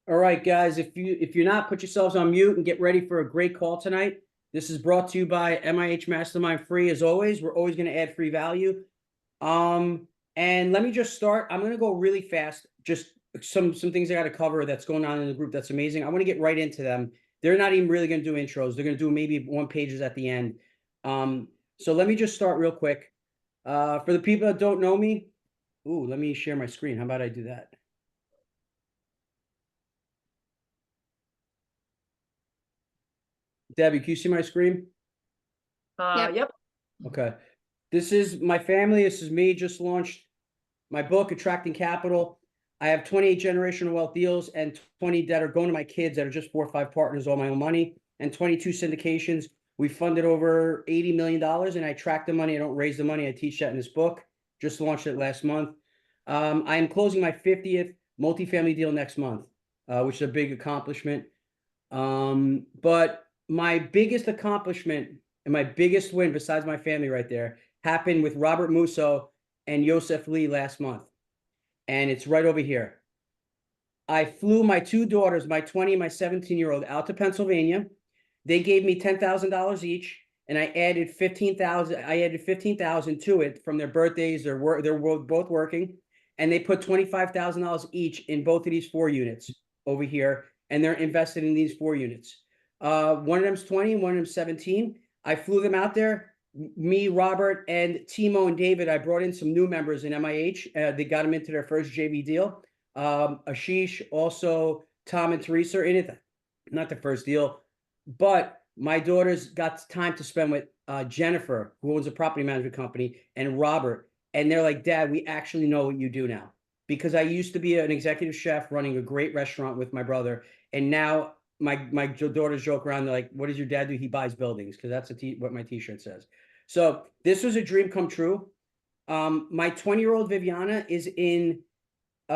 All right, guys, if you're not, put yourselves on mute and get ready for a great call tonight. This is brought to you by MIH Mastermind Free. As always, we're always going to add free value. And let me just start. I'm going to go really fast. Just some things I got to cover that's going on in the group that's amazing. I want to get right into them. They're not even really going to do intros. They're going to do maybe one pages at the end. So let me just start real quick. For the people that don't know me, let me share my screen. How about I do that? Debbie, can you see my screen? Yep. Okay. This is my family. This is me. Just launched my book, Attracting Capital. I have 28 generational wealth deals and 20 that are going to my kids that are just 4 or 5 partners, all my own money, and 22 syndications. We funded over $80 million, and I track the money. I don't raise the money. I teach that in this book. Just launched it last month. I am closing my 50th multifamily deal next month, which is a big accomplishment. But my biggest accomplishment and my biggest win, besides my family right there, happened with 𝗪𝗵𝘁𝘀 and 𝗪𝗲𝘂𝘃 last month. And it's right over here. I flew my 2 daughters, my 20 and my 17-year-old, out to Pennsylvania. They gave me $10,000 each, and I added 15,000. I added 15,000 to it from their birthdays. They're both working, and they put $25,000 each in both of these 4 units over here, and they're invested in these 4 units. One of them's 20, one of them's 17. I flew them out there. Me, Robert, and Timo and David, I brought in some new members in MIH. They got them into their first JV deal. Ashish, also Tom and Teresa are in it. Not the first deal, but my daughters got time to spend with Jennifer, who owns a property management company, and Robert. And they're like, Dad, we actually know what you do now. Because I used to be an executive chef running a great restaurant with my brother. And now my daughters joke around. They're like, what does your dad do? He buys buildings, because that's what my t-shirt says. So this was a dream come true. My 20-year-old Viviana is in 2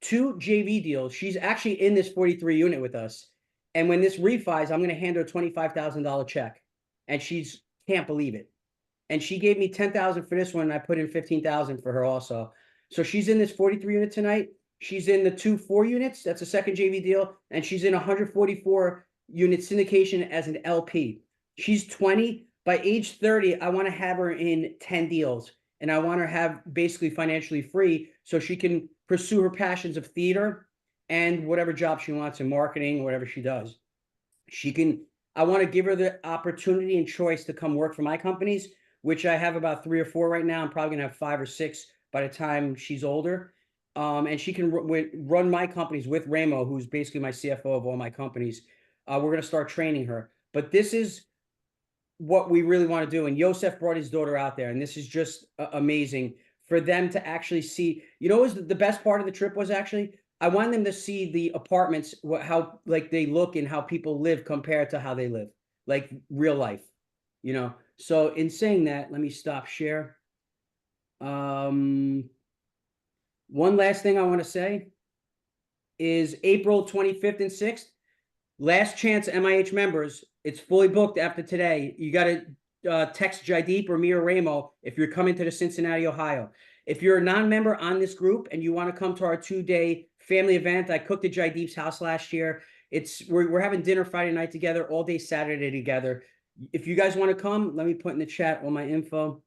JV deals. She's actually in this 43 unit with us. And when this refis, I'm going to hand her a $25,000 check. And she's can't believe it. And she gave me $10,000 for this one, and I put in $15,000 for her also. So she's in this 43 unit tonight. She's in the 2 4 units. That's a second JV deal. And she's in 144 unit syndication as an LP. She's 20. By age 30, I want to have her in 10 deals. And I want her to have basically financially free so she can pursue her passions of theater and whatever job she wants in marketing, whatever she does. I want to give her the opportunity and choice to come work for my companies, which I have about 3 or 4 right now. I'm probably going to have 5 or 6 by the time she's older. And she can run my companies with Ramo, who's basically my CFO of all my companies. We're going to start training her. But this is what we really want to do. And Yosef brought his daughter out there, and this is just amazing for them to actually see. You know, the best part of the trip was actually, I wanted them to see the apartments, how like they look and how people live compared to how they live, like real life, you know. So in saying that, let me stop share. One last thing I want to say is April 25th and 6th, last chance MIH members. It's fully booked after today. You got to text Jaideep or me or Ramo if you're coming to the Cincinnati, Ohio. If you're a non-member on this group and you want to come to our 2-day family event, I cooked at Jaideep's house last year. We're having dinner Friday night together, all day Saturday together. If you guys want to come, let me put in the chat all my info.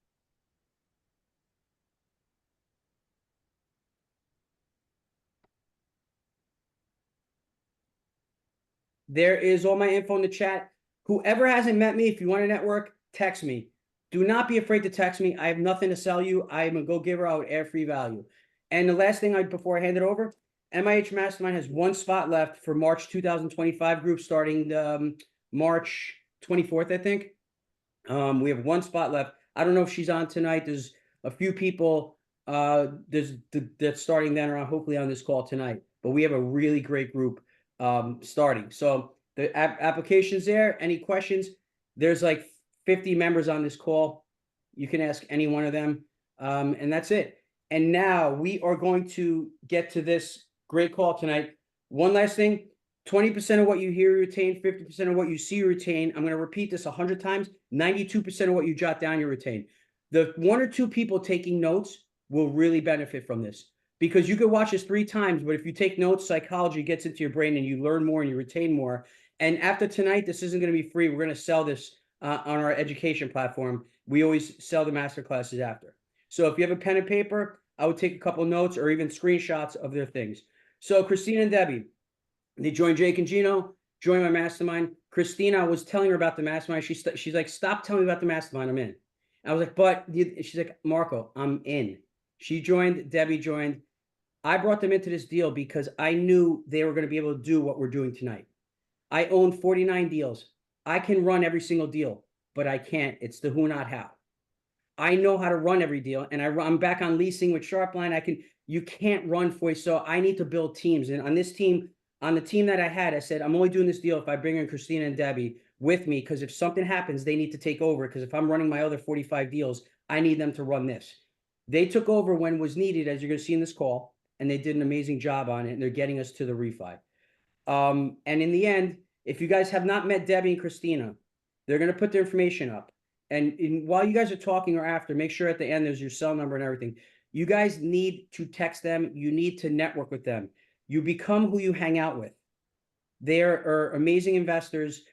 There is all my info in the chat. Whoever hasn't met me, if you want to network, text me. Do not be afraid to text me. I have nothing to sell you. I am a go-giver. I would add free value. And the last thing before I hand it over, MIH Mastermind has 1 spot left for March 2025 group starting March 24th, I think. We have 1 spot left. I don't know if she's on tonight. There's a few people that's starting then or hopefully on this call tonight. But we have a really great group starting. So the application's there. Any questions? There's like 50 members on this call. You can ask any one of them. And that's it. And now we are going to get to this great call tonight. One last thing, 20% of what you hear you retain, 50% of what you see you retain. I'm going to repeat this 100 times. 92% of what you jot down you retain. The 1 or 2 people taking notes will really benefit from this. because you could watch this 3 times, but if you take notes, psychology gets into your brain and you learn more and you retain more. And after tonight, this isn't going to be free. We're going to sell this on our education platform. We always sell the master classes after. So if you have a pen and paper, I would take a couple notes or even screenshots of their things. So Christina and Debbie, they joined Jake and Gino, joined my mastermind. Christina, I was telling her about the mastermind. She's like, stop telling me about the mastermind. I'm in. I was like, but she's like, Marco, I'm in. She joined, Debbie joined. I brought them into this deal because I knew they were going to be able to do what we're doing tonight. I own 49 deals. I can run every single deal, but I can't. It's the who, not how. I know how to run every deal, and I'm back on leasing with Sharpline. You can't run for you. So I need to build teams. And on this team, on the team that I had, I said, I'm only doing this deal if I bring in Christina and Debbie with me, because if something happens, they need to take over. Because if I'm running my other 45 deals, I need them to run this. They took over when was needed, as you're going to see in this call, and they did an amazing job on it, and they're getting us to the refi. And in the end, if you guys have not met Debbie and Christina, they're going to put their information up. And while you guys are talking or after, make sure at the end there's your cell number and everything. You guys need to text them. You need to network with them. You become who you hang out with. They are amazing investors.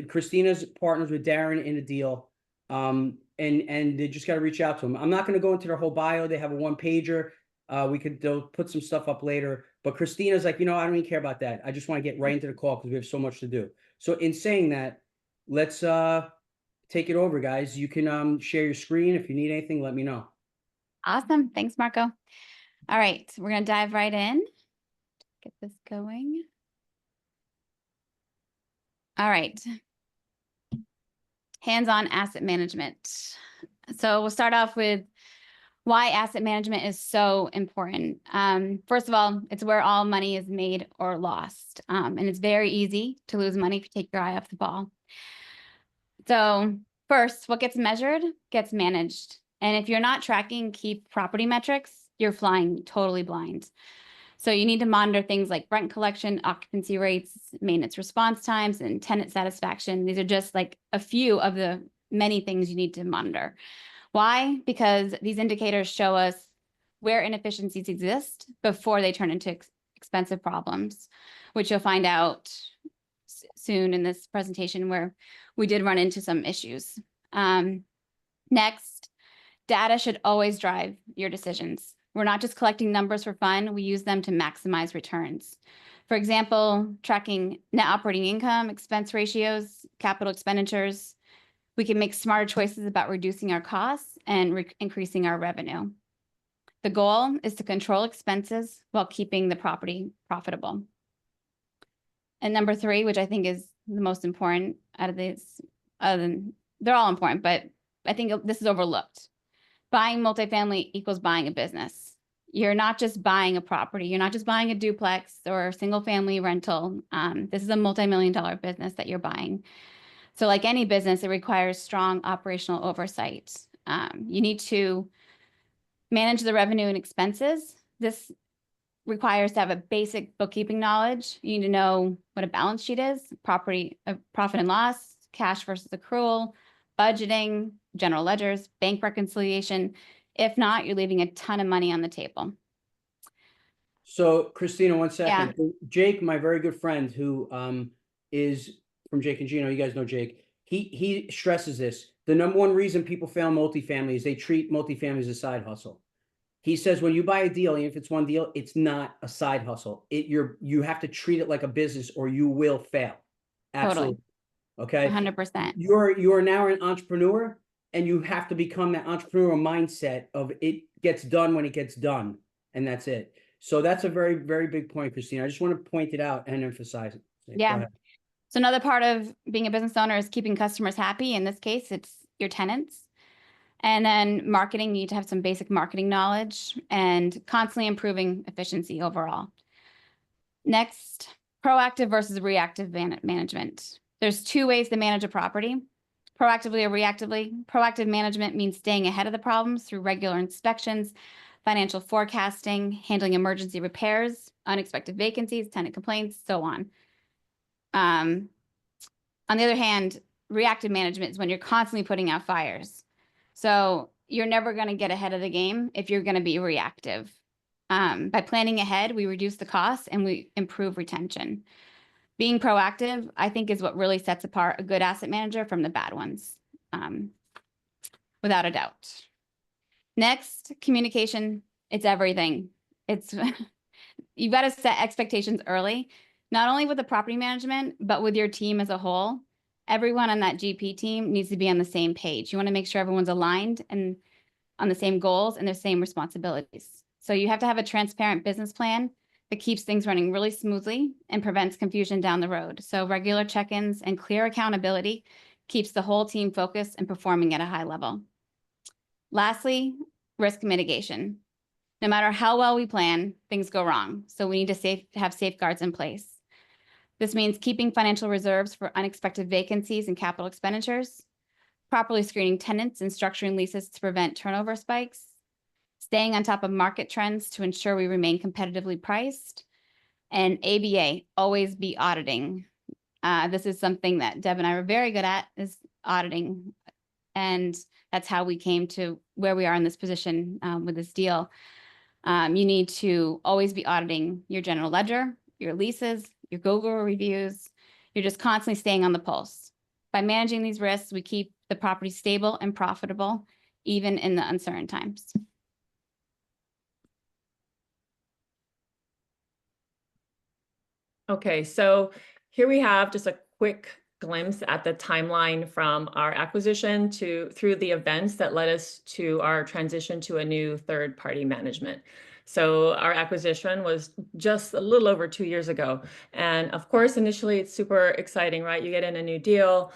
Christina's partners with Darren in a deal. And they just got to reach out to them. I'm not going to go into their whole bio. They have a 1-pager. They'll put some stuff up later. But Christina's like, I don't even care about that. I just want to get right into the call because we have so much to do. So in saying that, let's take it over, guys. You can share your screen. If you need anything, let me know. Awesome. Thanks, Marco. All right, we're going to dive right in. Get this going. All right. Hands-on asset management. So we'll start off with why asset management is so important. First of all, it's where all money is made or lost. And it's very easy to lose money if you take your eye off the ball. So first, what gets measured gets managed. And if you're not tracking key property metrics, you're flying totally blind. So you need to monitor things like rent collection, occupancy rates, maintenance response times, and tenant satisfaction. These are just like a few of the many things you need to monitor. Why? Because these indicators show us where inefficiencies exist before they turn into expensive problems, which you'll find out soon in this presentation where we did run into some issues. Next, data should always drive your decisions. We're not just collecting numbers for fun. We use them to maximize returns. For example, tracking net operating income, expense ratios, capital expenditures. We can make smarter choices about reducing our costs and increasing our revenue. The goal is to control expenses while keeping the property profitable. And number 3, which I think is the most important out of these, they're all important, but I think this is overlooked. Buying multifamily equals buying a business. You're not just buying a property. You're not just buying a duplex or a single family rental. This is a multi-million-dollar business that you're buying. So like any business, it requires strong operational oversight. You need to manage the revenue and expenses. This requires to have a basic bookkeeping knowledge. You need to know what a balance sheet is, profit and loss, cash versus accrual, budgeting, general ledgers, bank reconciliation. If not, you're leaving a ton of money on the table. So Christina, 1 second. Yeah. Jake, my very good friend who is from Jake and Gino, you guys know Jake. He stresses this. The number 1 reason people fail in multifamily is they treat multifamily as a side hustle. He says when you buy a deal, and if it's one deal, it's not a side hustle. You have to treat it like a business or you will fail. Absolutely. Totally. Okay. 100%. You are now an entrepreneur, and you have to become that entrepreneurial mindset of it gets done when it gets done, and that's it. So that's a very, very big point, Christina. I just want to point it out and emphasize it. Yeah. So another part of being a business owner is keeping customers happy. In this case, it's your tenants. And then marketing, you need to have some basic marketing knowledge and constantly improving efficiency overall. Next, proactive versus reactive management. There's 2 ways to manage a property, proactively or reactively. Proactive management means staying ahead of the problems through regular inspections, financial forecasting, handling emergency repairs, unexpected vacancies, tenant complaints, so on. On the other hand, reactive management is when you're constantly putting out fires. So you're never going to get ahead of the game if you're going to be reactive. By planning ahead, we reduce the costs and we improve retention. Being proactive, I think, is what really sets apart a good asset manager from the bad ones, without a doubt. Next, communication. It's everything. It's you've got to set expectations early, not only with the property management, but with your team as a whole. Everyone on that GP team needs to be on the same page. You want to make sure everyone's aligned and on the same goals and the same responsibilities. So you have to have a transparent business plan that keeps things running really smoothly and prevents confusion down the road. So regular check-ins and clear accountability keeps the whole team focused and performing at a high level. Lastly, risk mitigation. No matter how well we plan, things go wrong. So we need to have safeguards in place. This means keeping financial reserves for unexpected vacancies and capital expenditures, properly screening tenants and structuring leases to prevent turnover spikes, staying on top of market trends to ensure we remain competitively priced, and ABA, always be auditing. This is something that Deb and I are very good at, is auditing. And that's how we came to where we are in this position with this deal. You need to always be auditing your general ledger, your leases, your Google reviews. You're just constantly staying on the pulse. By managing these risks, we keep the property stable and profitable, even in the uncertain times. Okay, so here we have just a quick glimpse at the timeline from our acquisition through the events that led us to our transition to a new third-party management. So our acquisition was just a little over 2 years ago. And of course, initially it's super exciting, right? You get in a new deal,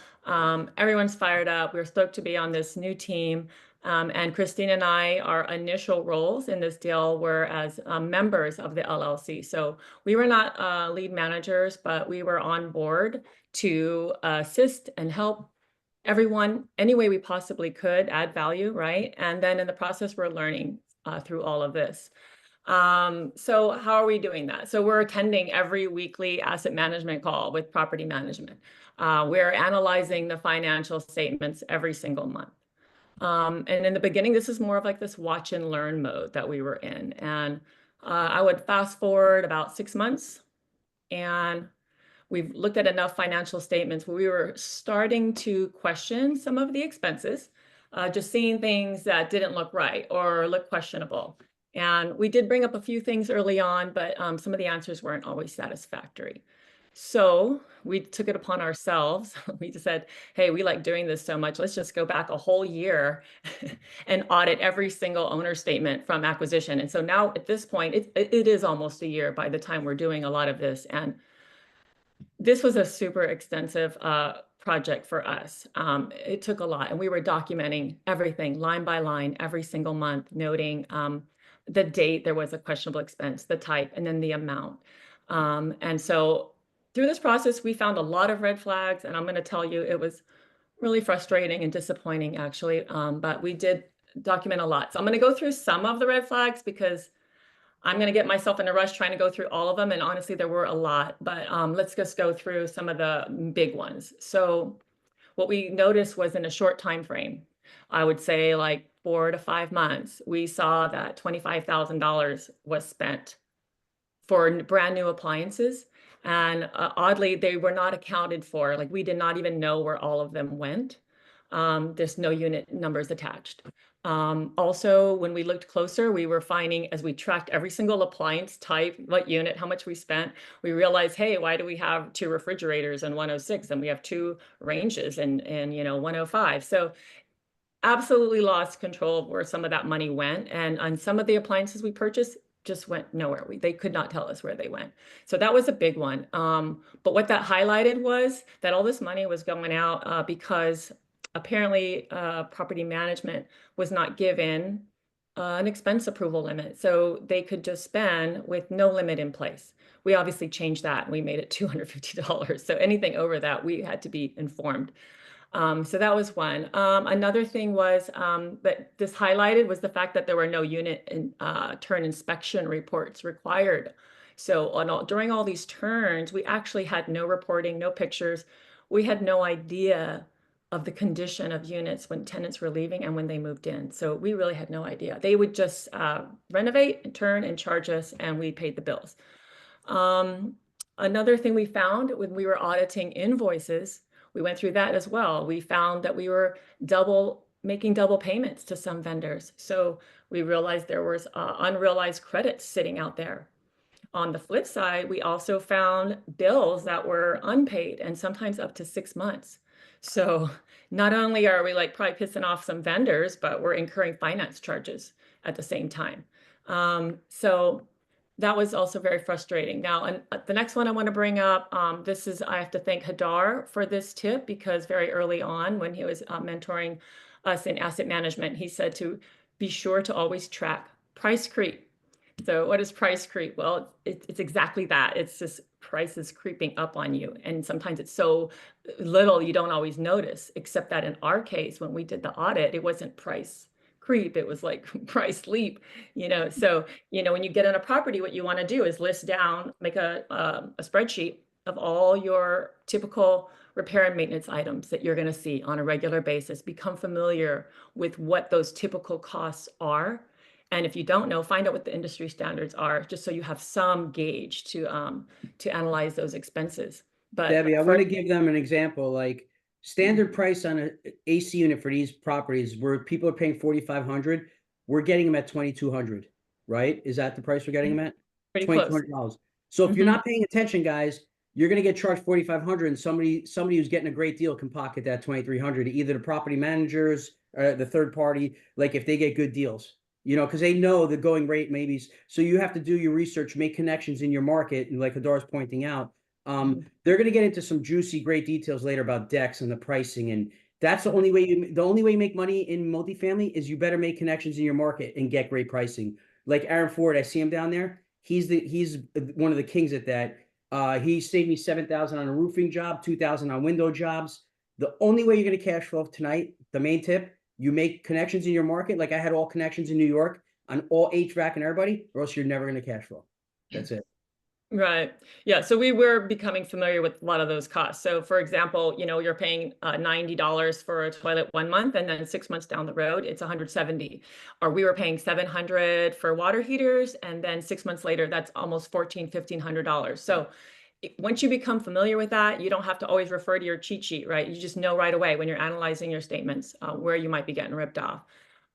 everyone's fired up. We're stoked to be on this new team. And Christine and I, our initial roles in this deal were as members of the LLC. So we were not lead managers, but we were on board to assist and help everyone any way we possibly could, add value, right? And then in the process, we're learning through all of this. So how are we doing that? So we're attending every weekly asset management call with property management. We're analyzing the financial statements every single month. And in the beginning, this is more of like this watch and learn mode that we were in. And I would fast forward about 6 months, and we've looked at enough financial statements where we were starting to question some of the expenses, just seeing things that didn't look right or look questionable. And we did bring up a few things early on, but some of the answers weren't always satisfactory. So we took it upon ourselves. We just said, hey, we like doing this so much. Let's just go back a whole year and audit every single owner statement from acquisition. And so now at this point, it is almost a year by the time we're doing a lot of this. And this was a super extensive project for us. It took a lot, and we were documenting everything line by line, every single month, noting the date there was a questionable expense, the type, and then the amount. And so through this process, we found a lot of red flags, and I'm going to tell you, it was really frustrating and disappointing, actually. But we did document a lot. So I'm going to go through some of the red flags because I'm going to get myself in a rush trying to go through all of them. And honestly, there were a lot, but let's just go through some of the big ones. So what we noticed was in a short time frame, I would say like 4 to 5 months, we saw that $25,000 was spent for brand new appliances. And oddly, they were not accounted for. Like, we did not even know where all of them went. There's no unit numbers attached. Also, when we looked closer, we were finding, as we tracked every single appliance type, what unit, how much we spent, we realized, hey, why do we have 2 refrigerators in 106 and we have 2 ranges in 105? So absolutely lost control of where some of that money went. And on some of the appliances we purchased, just went nowhere. They could not tell us where they went. So that was a big one. But what that highlighted was that all this money was going out because apparently property management was not given an expense approval limit. So they could just spend with no limit in place. We obviously changed that and we made it $250. So anything over that, we had to be informed. So that was one. Another thing was that this highlighted was the fact that there were no unit turn inspection reports required. So during all these turns, we actually had no reporting, no pictures. We had no idea of the condition of units when tenants were leaving and when they moved in. So we really had no idea. They would just renovate and turn and charge us, and we paid the bills. Another thing we found when we were auditing invoices, we went through that as well. We found that we were making double payments to some vendors. So we realized there was unrealized credits sitting out there. On the flip side, we also found bills that were unpaid and sometimes up to 6 months. So not only are we like probably pissing off some vendors, but we're incurring finance charges at the same time. So that was also very frustrating. Now, and the next one I want to bring up, I have to thank Hadar for this tip, because very early on when he was mentoring us in asset management, he said to be sure to always track price creep. So what is price creep? Well, it's exactly that. It's just prices creeping up on you. And sometimes it's so little you don't always notice, except that in our case, when we did the audit, it wasn't price creep. It was like price leap, So, when you get on a property, what you want to do is list down, make a spreadsheet of all your typical repair and maintenance items that you're going to see on a regular basis. Become familiar with what those typical costs are. And if you don't know, find out what the industry standards are, just so you have some gauge to analyze those expenses. But Debbie, I want to give them an example. Like standard price on an AC unit for these properties where people are paying $4,500, we're getting them at $2,200, right? Is that the price we're getting them at? pretty close. $2,200. So if you're not paying attention, guys, you're going to get charged $4,500, and somebody who's getting a great deal can pocket that $2,300. Either the property managers or the third party, like if they get good deals. Because they know the going rate maybe. So you have to do your research, make connections in your market. And like Hadar's pointing out, they're going to get into some juicy, great details later about decks and the pricing. And that's the only way you make money in multifamily is you better make connections in your market and get great pricing. Like Aaron Ford, I see him down there. He's one of the kings at that. He saved me $7,000 on a roofing job, $2,000 on window jobs. The only way you're going to cash flow tonight, the main tip, you make connections in your market. Like I had all connections in New York on all HVAC and everybody, or else you're never going to cash flow. That's it. Right. Yeah. So we were becoming familiar with a lot of those costs. So for example, you're paying $90 for a toilet 1 month, and then 6 months down the road, it's $170. Or we were paying $700 for water heaters, and then 6 months later, that's almost $1,400-$1,500. So once you become familiar with that, you don't have to always refer to your cheat sheet, right? You just know right away when you're analyzing your statements where you might be getting ripped off.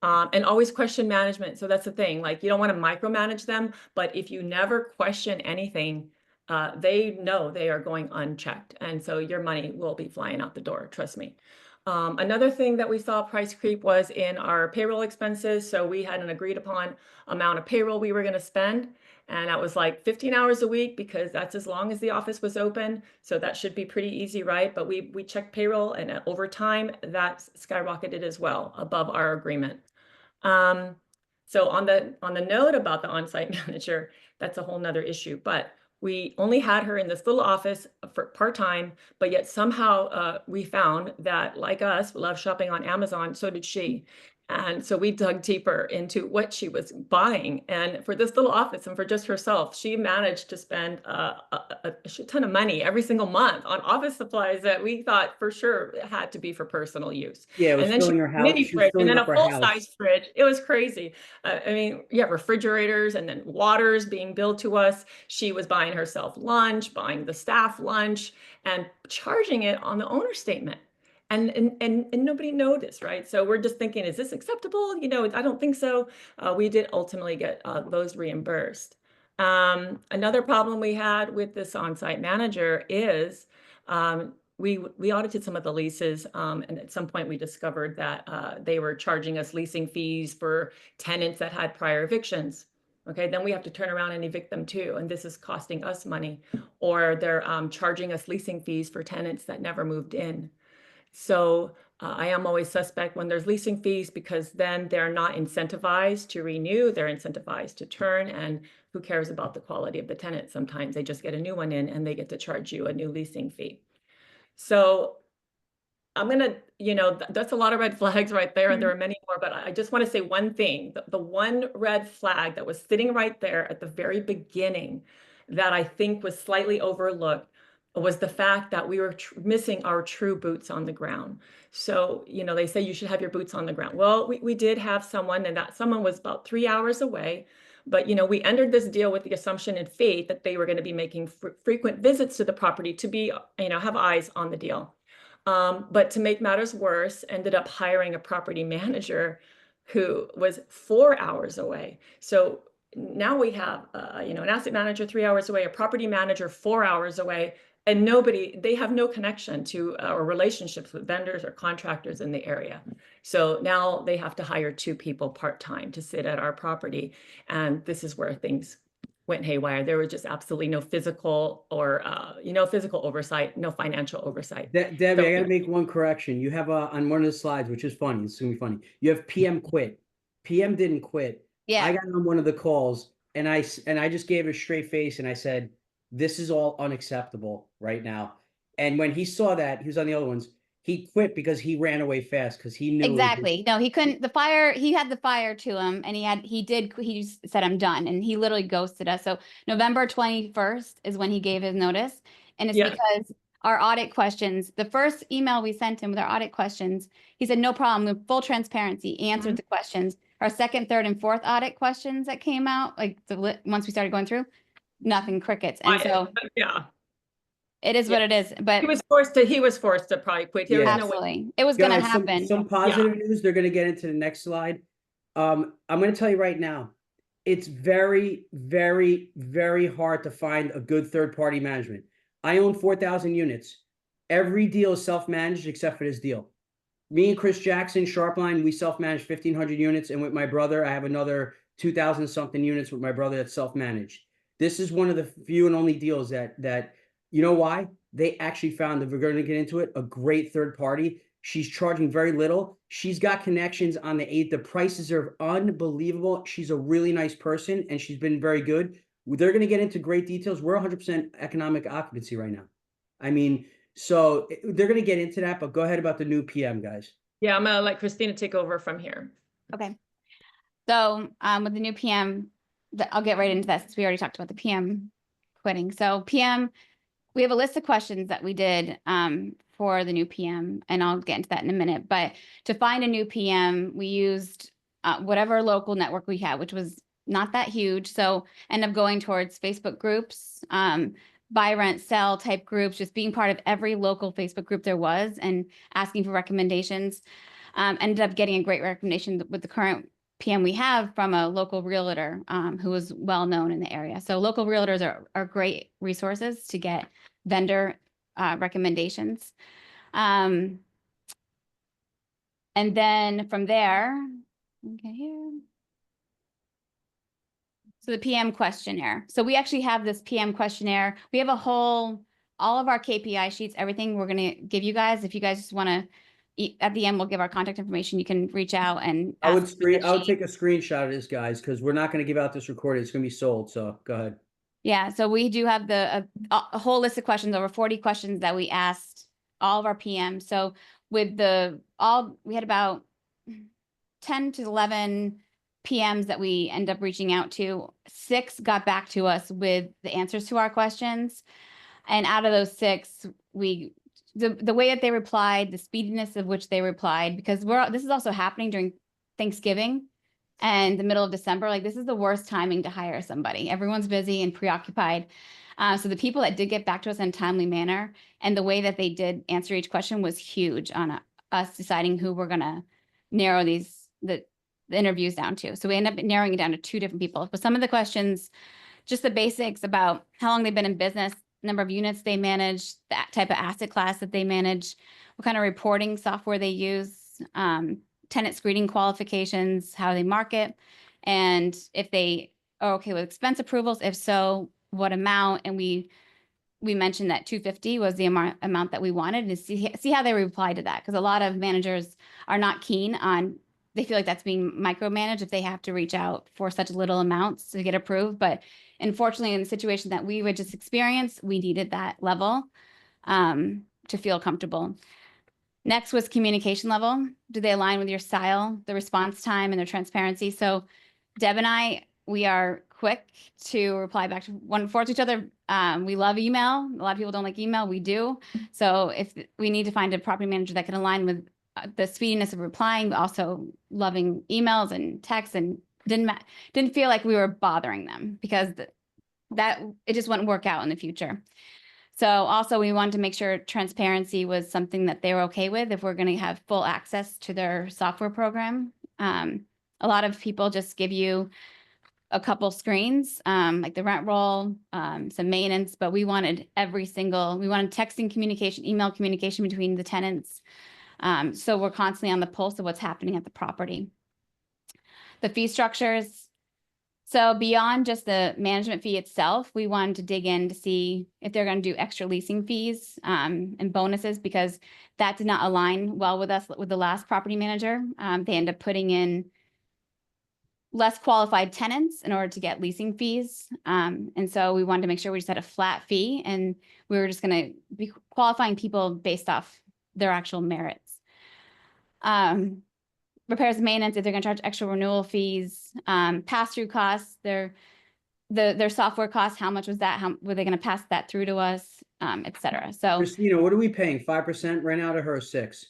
And always question management. So that's the thing, like you don't want to micromanage them, but if you never question anything, they know they are going unchecked. And so your money will be flying out the door, trust me. Another thing that we saw price creep was in our payroll expenses. So we had an agreed upon amount of payroll we were going to spend. And that was like 15 hours a week, because that's as long as the office was open. So that should be pretty easy, right? But we checked payroll, and over time that skyrocketed as well above our agreement. So on the note about the on-site manager, that's a whole nother issue. But we only had her in this little office for part-time, but yet somehow we found that, like us, love shopping on Amazon, so did she. And so we dug deeper into what she was buying. And for this little office and for just herself, she managed to spend a shit ton of money every single month on office supplies that we thought for sure had to be for personal use. Yeah, it was and then filling her house. mini fridge, and then a full-size fridge. It was crazy. I mean, yeah, refrigerators and then waters being billed to us. She was buying herself lunch, buying the staff lunch, and charging it on the owner statement. And nobody noticed, right? So we're just thinking, is this acceptable? I don't think so. We did ultimately get those reimbursed. Another problem we had with this on-site manager is we audited some of the leases, and at some point we discovered that they were charging us leasing fees for tenants that had prior evictions. Okay, then we have to turn around and evict them too, and this is costing us money. Or they're charging us leasing fees for tenants that never moved in. So I am always suspect when there's leasing fees, because then they're not incentivized to renew, they're incentivized to turn, and who cares about the quality of the tenant? Sometimes they just get a new one in and they get to charge you a new leasing fee. So I'm gonna, that's a lot of red flags right there, and there are many more, but I just want to say one thing. The one red flag that was sitting right there at the very beginning that I think was slightly overlooked was the fact that we were missing our true boots on the ground. So, they say you should have your boots on the ground. Well, we did have someone, and that someone was about 3 hours away. But, we entered this deal with the assumption and faith that they were going to be making frequent visits to the property to be, have eyes on the deal. But to make matters worse, ended up hiring a property manager who was 4 hours away. So now we have, an asset manager 3 hours away, a property manager 4 hours away, and they have no connection to or relationships with vendors or contractors in the area. So now they have to hire 2 people part-time to sit at our property. And this is where things went haywire. There was just absolutely no physical or, physical oversight, no financial oversight. Debbie, I gotta make one correction. You have on one of the slides, which is funny, it's gonna be funny. You have PM quit. PM didn't quit. Yeah. I got on one of the calls and I just gave a straight face and I said, this is all unacceptable right now. And when he saw that, he was on the other ones, he quit because he ran away fast because he knew. Exactly. No, he couldn't. He had the fire to him, and he said, I'm done. And he literally ghosted us. So November 21st is when he gave his notice. And it's because our audit questions, the first email we sent him with our audit questions, he said, no problem, with full transparency, answered the questions. Our second, third, and fourth audit questions that came out, like once we started going through, nothing, crickets. And it is what it is. But he was forced to probably quit. There was no way. Absolutely. It was going to happen. Some positive news. They're going to get into the next slide. I'm going to tell you right now, it's very, very, very hard to find a good third-party management. I own 4,000 units. Every deal is self-managed except for this deal. Me and Chris Jackson, Sharpline, we self-manage 1,500 units. And with my brother, I have another 2,000 something units with my brother that's self-managed. This is one of the few and only deals that you know why? They actually found, if we're going to get into it, a great third party. She's charging very little. She's got connections on the prices are unbelievable. She's a really nice person and she's been very good. They're going to get into great details. We're 100% economic occupancy right now. I mean, so they're going to get into that, but go ahead about the new PM, guys. Yeah, I'm going to let Christina take over from here. Okay. So with the new PM, I'll get right into that since we already talked about the PM quitting. So PM, we have a list of questions that we did for the new PM, and I'll get into that in a minute. But to find a new PM, we used whatever local network we had, which was not that huge. So end up going towards Facebook groups, buy, rent, sell type groups, just being part of every local Facebook group there was and asking for recommendations. Ended up getting a great recommendation with the current PM we have from a local realtor who was well known in the area. So local realtors are great resources to get vendor recommendations. And then from there, okay, here. So the PM questionnaire. So we actually have this PM questionnaire. We have all of our KPI sheets, everything we're going to give you guys. If you guys just want to, at the end, we'll give our contact information. You can reach out and I would take a screenshot of this, guys, because we're not going to give out this recording. It's going to be sold. So go ahead. Yeah. So we do have a whole list of questions, over 40 questions that we asked all of our PMs. So with we had about 10 to 11 PMs that we end up reaching out to. 6 got back to us with the answers to our questions. And out of those 6, the way that they replied, the speediness of which they replied, because this is also happening during Thanksgiving and the middle of December. Like, this is the worst timing to hire somebody. Everyone's busy and preoccupied. So the people that did get back to us in a timely manner and the way that they did answer each question was huge on us deciding who we're going to narrow the interviews down to. So we end up narrowing it down to 2 different people. But some of the questions, just the basics about how long they've been in business, number of units they manage, that type of asset class that they manage, what kind of reporting software they use, tenant screening qualifications, how they market, and if they are okay with expense approvals. If so, what amount? And we mentioned that 250 was the amount that we wanted, to see how they reply to that, because a lot of managers are not keen on. They feel like that's being micromanaged if they have to reach out for such little amounts to get approved. But unfortunately, in the situation that we would just experience, we needed that level to feel comfortable. Next was communication level. Do they align with your style, the response time, and their transparency? So Deb and I, we are quick to reply back to each other. We love email. A lot of people don't like email. We do. So if we need to find a property manager that can align with the speediness of replying, but also loving emails and texts, and didn't feel like we were bothering them, because that it just wouldn't work out in the future. So also we wanted to make sure transparency was something that they were okay with if we're going to have full access to their software program. A lot of people just give you a couple screens, like the rent roll, some maintenance, but we wanted we wanted texting communication, email communication between the tenants. So we're constantly on the pulse of what's happening at the property. The fee structures. So beyond just the management fee itself, we wanted to dig in to see if they're going to do extra leasing fees and bonuses, because that did not align well with us with the last property manager. They ended up putting in less qualified tenants in order to get leasing fees. And so we wanted to make sure we just had a flat fee, and we were just going to be qualifying people based off their actual merits. Repairs and maintenance, if they're going to charge extra renewal fees, pass-through costs, their software costs, how much was that? How were they going to pass that through to us, et cetera? So Christina, what are we paying? 5% right now to her, 6%?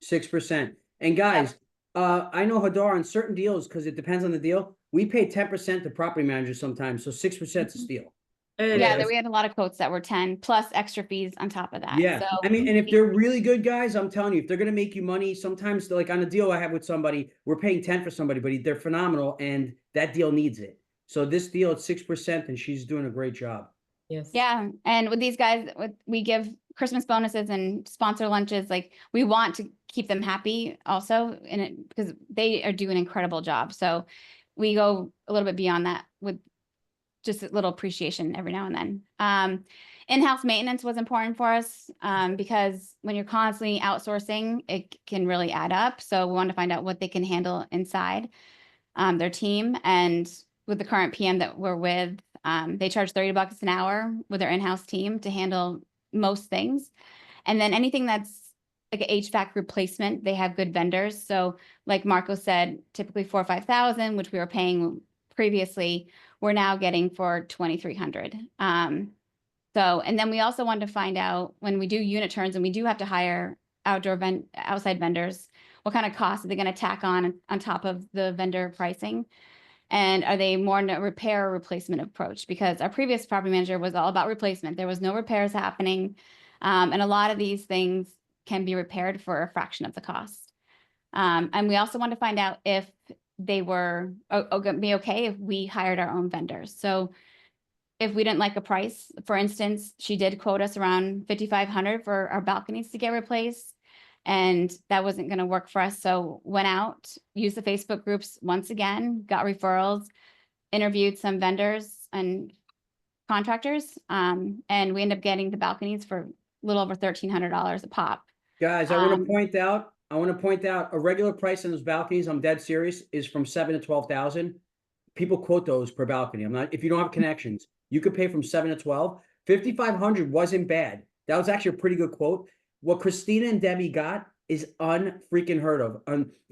6%. And guys, I know Hadar on certain deals, because it depends on the deal, we pay 10% to property managers sometimes, so 6% is a steal. yeah, we had a lot of quotes that were 10 plus extra fees on top of that. Yeah, so I mean, and if they're really good guys, I'm telling you, if they're gonna make you money, sometimes like on a deal I have with somebody, we're paying 10 for somebody, but they're phenomenal, and that deal needs it. So this deal at 6%, and she's doing a great job. Yes. Yeah, and with these guys, we give Christmas bonuses and sponsor lunches. Like, we want to keep them happy also, in it, because they are doing an incredible job. So we go a little bit beyond that with just a little appreciation every now and then. In-house maintenance was important for us, because when you're constantly outsourcing, it can really add up. So we wanted to find out what they can handle inside their team. And with the current PM that we're with, they charge $30 an hour with their in-house team to handle most things. And then anything that's like an HVAC replacement, they have good vendors. So like Marco said, typically $4,000 or $5,000, which we were paying previously, we're now getting for $2,300. So, and then we also wanted to find out, when we do unit turns and we do have to hire outside vendors, what kind of costs are they going to tack on top of the vendor pricing? And are they more in a repair or replacement approach? Because our previous property manager was all about replacement. There was no repairs happening. And a lot of these things can be repaired for a fraction of the cost. And we also want to find out if they were be okay if we hired our own vendors. So if we didn't like a price, for instance, she did quote us around $5,500 for our balconies to get replaced, and that wasn't going to work for us. So went out, used the Facebook groups once again, got referrals, interviewed some vendors and contractors, and we ended up getting the balconies for a little over $1,300 a pop. Guys, I want to point out a regular price on those balconies, I'm dead serious, is from 7 to 12,000. People quote those per balcony. If you don't have connections, you could pay from 7 to 12. 5,500 wasn't bad. That was actually a pretty good quote. What Christina and Debbie got is unfreaking heard of.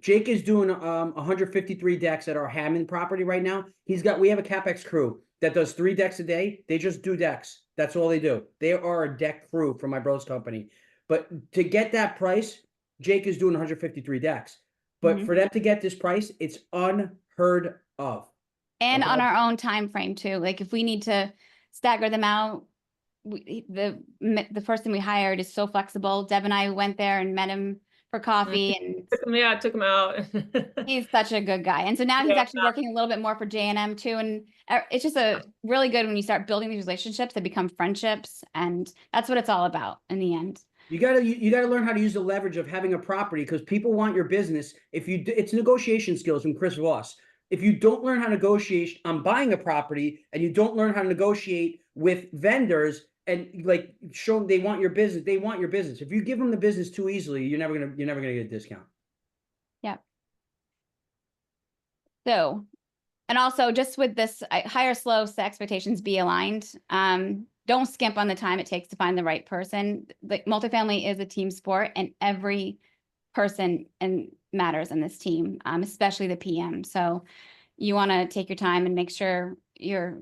Jake is doing 153 decks at our Hammond property right now. We have a CapEx crew that does 3 decks a day. They just do decks. That's all they do. They are a deck crew from my brother's company. But to get that price, Jake is doing 153 decks. But for them to get this price, it's unheard of. And on our own time frame too. Like, if we need to stagger them out, the person we hired is so flexible. Deb and I went there and met him for coffee, and took him out. he's such a good guy. And so now he's actually working a little bit more for J&M too. And it's just really good when you start building these relationships that become friendships, and that's what it's all about in the end. You gotta learn how to use the leverage of having a property, because people want your business. It's negotiation skills from Chris Voss. If you don't learn how to negotiate on buying a property, and you don't learn how to negotiate with vendors and like show them they want your business, they want your business. If you give them the business too easily, you're never gonna get a discount. Yeah. So, and also just with this, hire slow, so expectations be aligned. Don't skimp on the time it takes to find the right person. Like, multifamily is a team sport, and every person matters in this team, especially the PM. So you want to take your time and make sure you're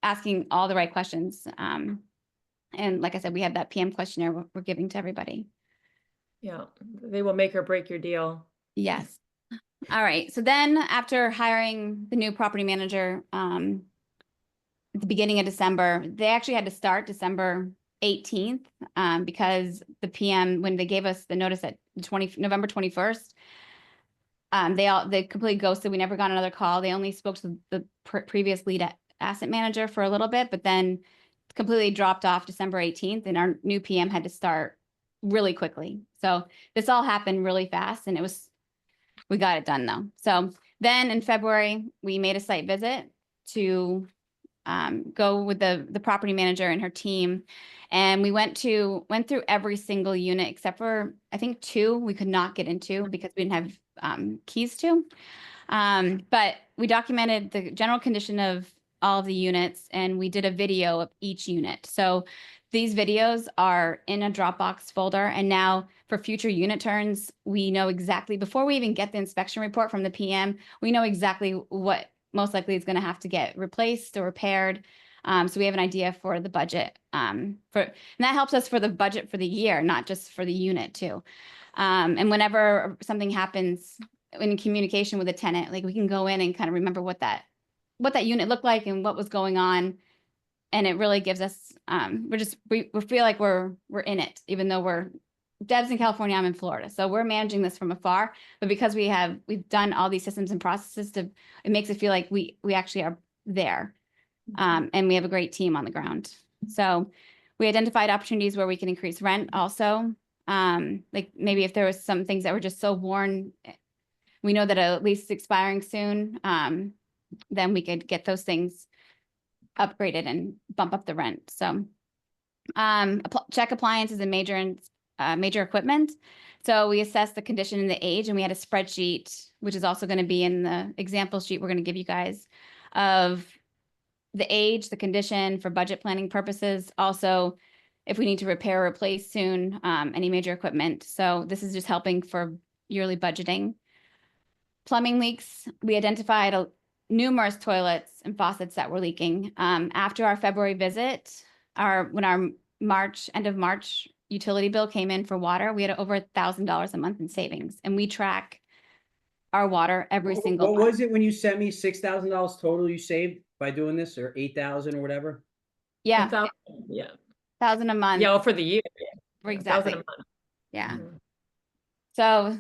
asking all the right questions. And like I said, we have that PM questionnaire we're giving to everybody. Yeah, they will make or break your deal. Yes. All right. So then after hiring the new property manager, at the beginning of December, they actually had to start December 18th, because the PM, when they gave us the notice at November 21st, they completely ghosted. We never got another call. They only spoke to the previous lead asset manager for a little bit, but then completely dropped off December 18th, and our new PM had to start really quickly. So this all happened really fast, and we got it done though. So then in February, we made a site visit to go with the property manager and her team. And we went through every single unit except for, I think, 2 we could not get into because we didn't have keys to. But we documented the general condition of all of the units, and we did a video of each unit. So these videos are in a Dropbox folder. And now for future unit turns, we know exactly, before we even get the inspection report from the PM, we know exactly what most likely is going to have to get replaced or repaired. So we have an idea for the budget, and that helps us for the budget for the year, not just for the unit too. And whenever something happens in communication with a tenant, like we can go in and kind of remember what that unit looked like and what was going on. And it really gives us, we feel like we're in it, even though Deb's in California, I'm in Florida. So we're managing this from afar, but because we've done all these systems and processes, it makes it feel like we actually are there. And we have a great team on the ground. So we identified opportunities where we can increase rent also. Like maybe if there was some things that were just so worn, we know that a lease is expiring soon, then we could get those things upgraded and bump up the rent. So check appliances and major equipment. So we assessed the condition and the age, and we had a spreadsheet, which is also going to be in the example sheet we're going to give you guys, of the age, the condition for budget planning purposes. Also, if we need to repair or replace soon, any major equipment. So this is just helping for yearly budgeting. Plumbing leaks, we identified numerous toilets and faucets that were leaking. After our February visit, when our end of March utility bill came in for water, we had over $1,000 a month in savings, and we track our water every single month. What was it when you sent me $6,000 total you saved by doing this, or 8,000 or whatever? Yeah, 1,000, yeah, 1,000 a month. yeah. Well, for the year, yeah. Exactly. 1,000 a month. Yeah. Mhm. So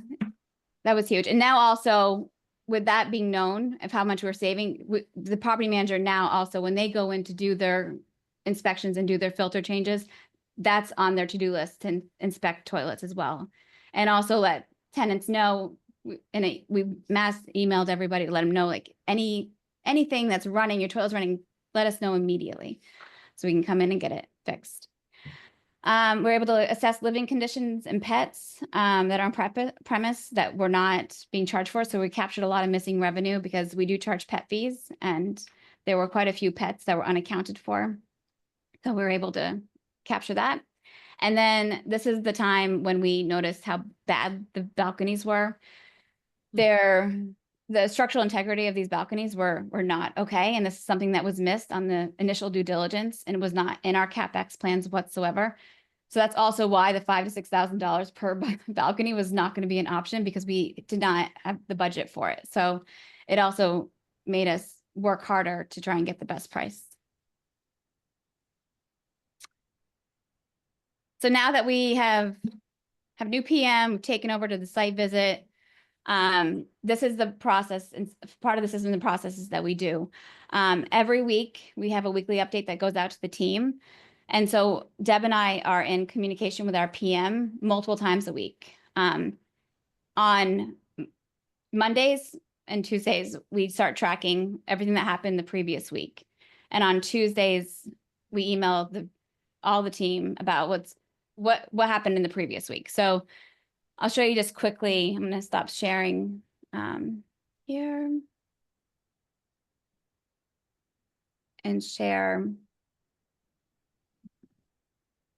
that was huge. And now also, with that being known of how much we're saving, the property manager now also, when they go in to do their inspections and do their filter changes, that's on their to-do list to inspect toilets as well. And also let tenants know, and we mass emailed everybody to let them know, like anything that's running, your toilet's running, let us know immediately so we can come in and get it fixed. We're able to assess living conditions and pets that are on premise that we're not being charged for. So we captured a lot of missing revenue because we do charge pet fees, and there were quite a few pets that were unaccounted for. So we were able to capture that. And then this is the time when we noticed how bad the balconies were. The structural integrity of these balconies were not okay. And this is something that was missed on the initial due diligence, and it was not in our CapEx plans whatsoever. So that's also why the $5,000 to $6,000 per balcony was not going to be an option, because we did not have the budget for it. So it also made us work harder to try and get the best price. So now that we have new PM, we've taken over to the site visit. This is the process, and part of the system and processes that we do. Every week, we have a weekly update that goes out to the team. And so Deb and I are in communication with our PM multiple times a week. On Mondays and Tuesdays, we start tracking everything that happened the previous week. And on Tuesdays, we email all the team about what happened in the previous week. So I'll show you just quickly. I'm going to stop sharing here and share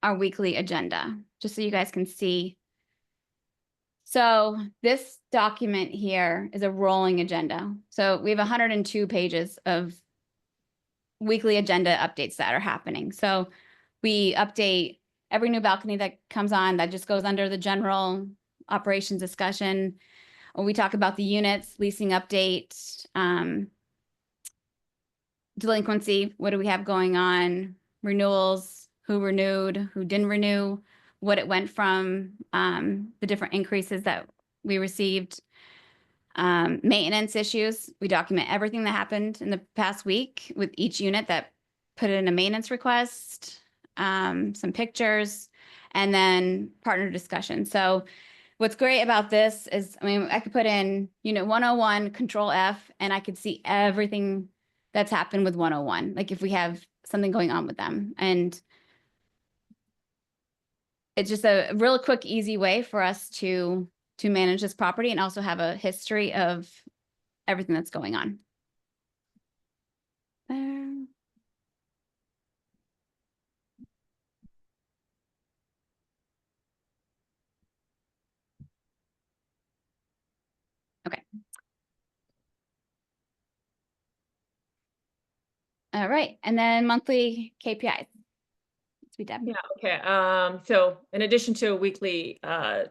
our weekly agenda, just so you guys can see So this document here is a rolling agenda. So we have 102 pages of weekly agenda updates that are happening. So we update every new balcony that comes on, that just goes under the general operations discussion. We talk about the units, leasing update, delinquency, what do we have going on, renewals, who renewed, who didn't renew, what it went from, the different increases that we received, maintenance issues. We document everything that happened in the past week with each unit that put in a maintenance request, some pictures, and then partner discussion. So what's great about this is, I mean, I could put in unit 101, Control F, and I could see everything that's happened with 101, like if we have something going on with them. And it's just a real quick, easy way for us to manage this property and also have a history of everything that's going on. There. Okay. All right, and then monthly KPIs. Let's be done. Yeah, okay. So in addition to weekly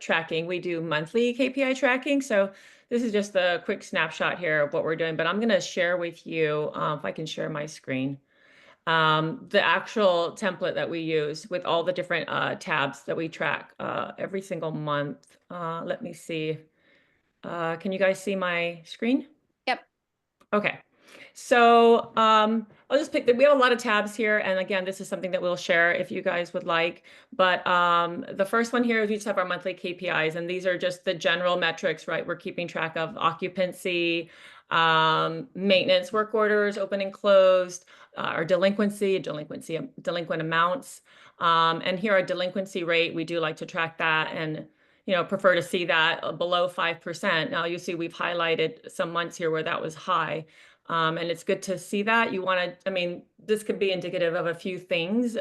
tracking, we do monthly KPI tracking. So this is just a quick snapshot here of what we're doing, but I'm going to share with you, if I can share my screen, the actual template that we use with all the different tabs that we track every single month. Let me see. Can you guys see my screen? Yep. Okay. So I'll just pick we have a lot of tabs here. And again, this is something that we'll share if you guys would like. But the first one here is we just have our monthly KPIs. And these are just the general metrics, right? We're keeping track of occupancy, maintenance work orders, open and closed, our delinquent amounts. And here our delinquency rate, we do like to track that and prefer to see that below 5%. Now you see we've highlighted some months here where that was high. And it's good to see that. You want to, I mean, this could be indicative of a few things.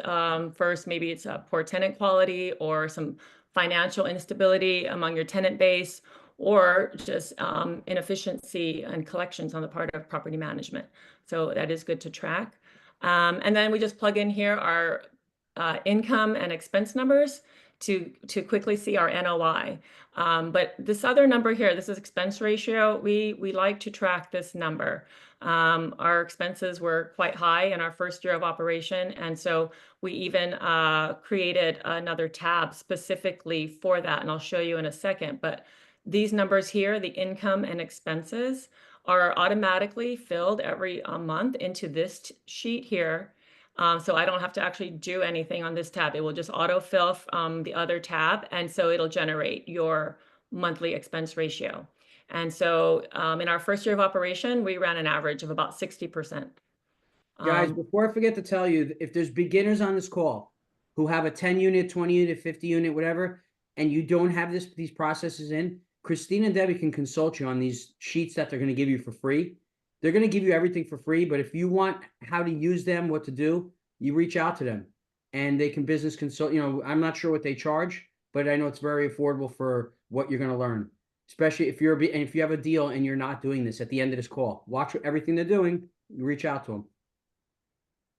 First, maybe it's a poor tenant quality or some financial instability among your tenant base, or just inefficiency and collections on the part of property management. So that is good to track. And then we just plug in here our income and expense numbers to quickly see our NOI. But this other number here, this is expense ratio. We like to track this number. Our expenses were quite high in our first year of operation. And so we even created another tab specifically for that. And I'll show you in a second. But these numbers here, the income and expenses, are automatically filled every month into this sheet here. So I don't have to actually do anything on this tab. It will just autofill the other tab. And so it'll generate your monthly expense ratio. And so in our first year of operation, we ran an average of about 60%. Guys, before I forget to tell you, if there's beginners on this call who have a 10 unit, 20 unit, 50 unit, whatever, and you don't have these processes in, Christine and Debbie can consult you on these sheets that they're going to give you for free. They're going to give you everything for free, but if you want how to use them, what to do, you reach out to them and they can business consult. I'm not sure what they charge, but I know it's very affordable for what you're going to learn, especially if you have a deal and you're not doing this at the end of this call. Watch everything they're doing. You reach out to them.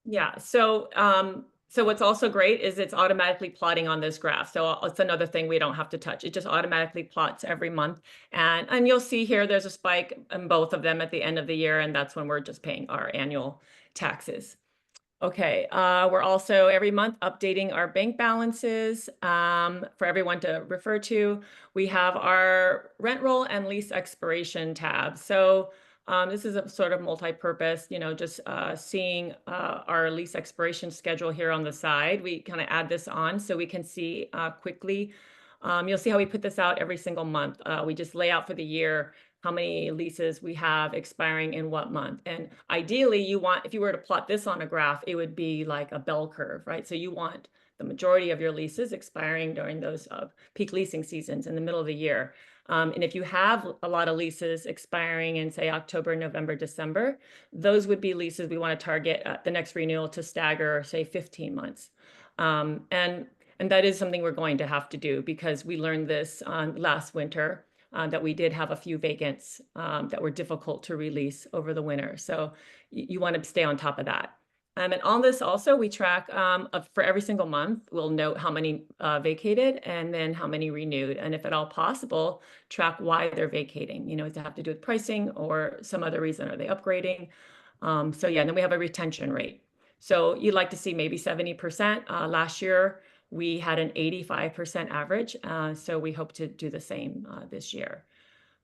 Yeah. So what's also great is it's automatically plotting on this graph. So it's another thing we don't have to touch. It just automatically plots every month. And you'll see here, there's a spike in both of them at the end of the year. And that's when we're just paying our annual taxes. Okay. We're also every month updating our bank balances for everyone to refer to. We have our rent roll and lease expiration tab. So this is a sort of multi-purpose, just seeing our lease expiration schedule here on the side. We kind of add this on so we can see quickly. You'll see how we put this out every single month. We just lay out for the year how many leases we have expiring in what month. And ideally, if you were to plot this on a graph, it would be like a bell curve, right? So you want the majority of your leases expiring during those peak leasing seasons in the middle of the year. And if you have a lot of leases expiring in, say, October, November, December, those would be leases we want to target at the next renewal to stagger, say, 15 months. And And that is something we're going to have to do because we learned this last winter, that we did have a few vacants that were difficult to release over the winter. So you want to stay on top of that. And on this also, we track for every single month, we'll note how many vacated and then how many renewed. And if at all possible, track why they're vacating. You know, does it have to do with pricing or some other reason? Are they upgrading? So yeah, and then we have a retention rate. So you'd like to see maybe 70%. Last year, we had an 85% average. So we hope to do the same this year.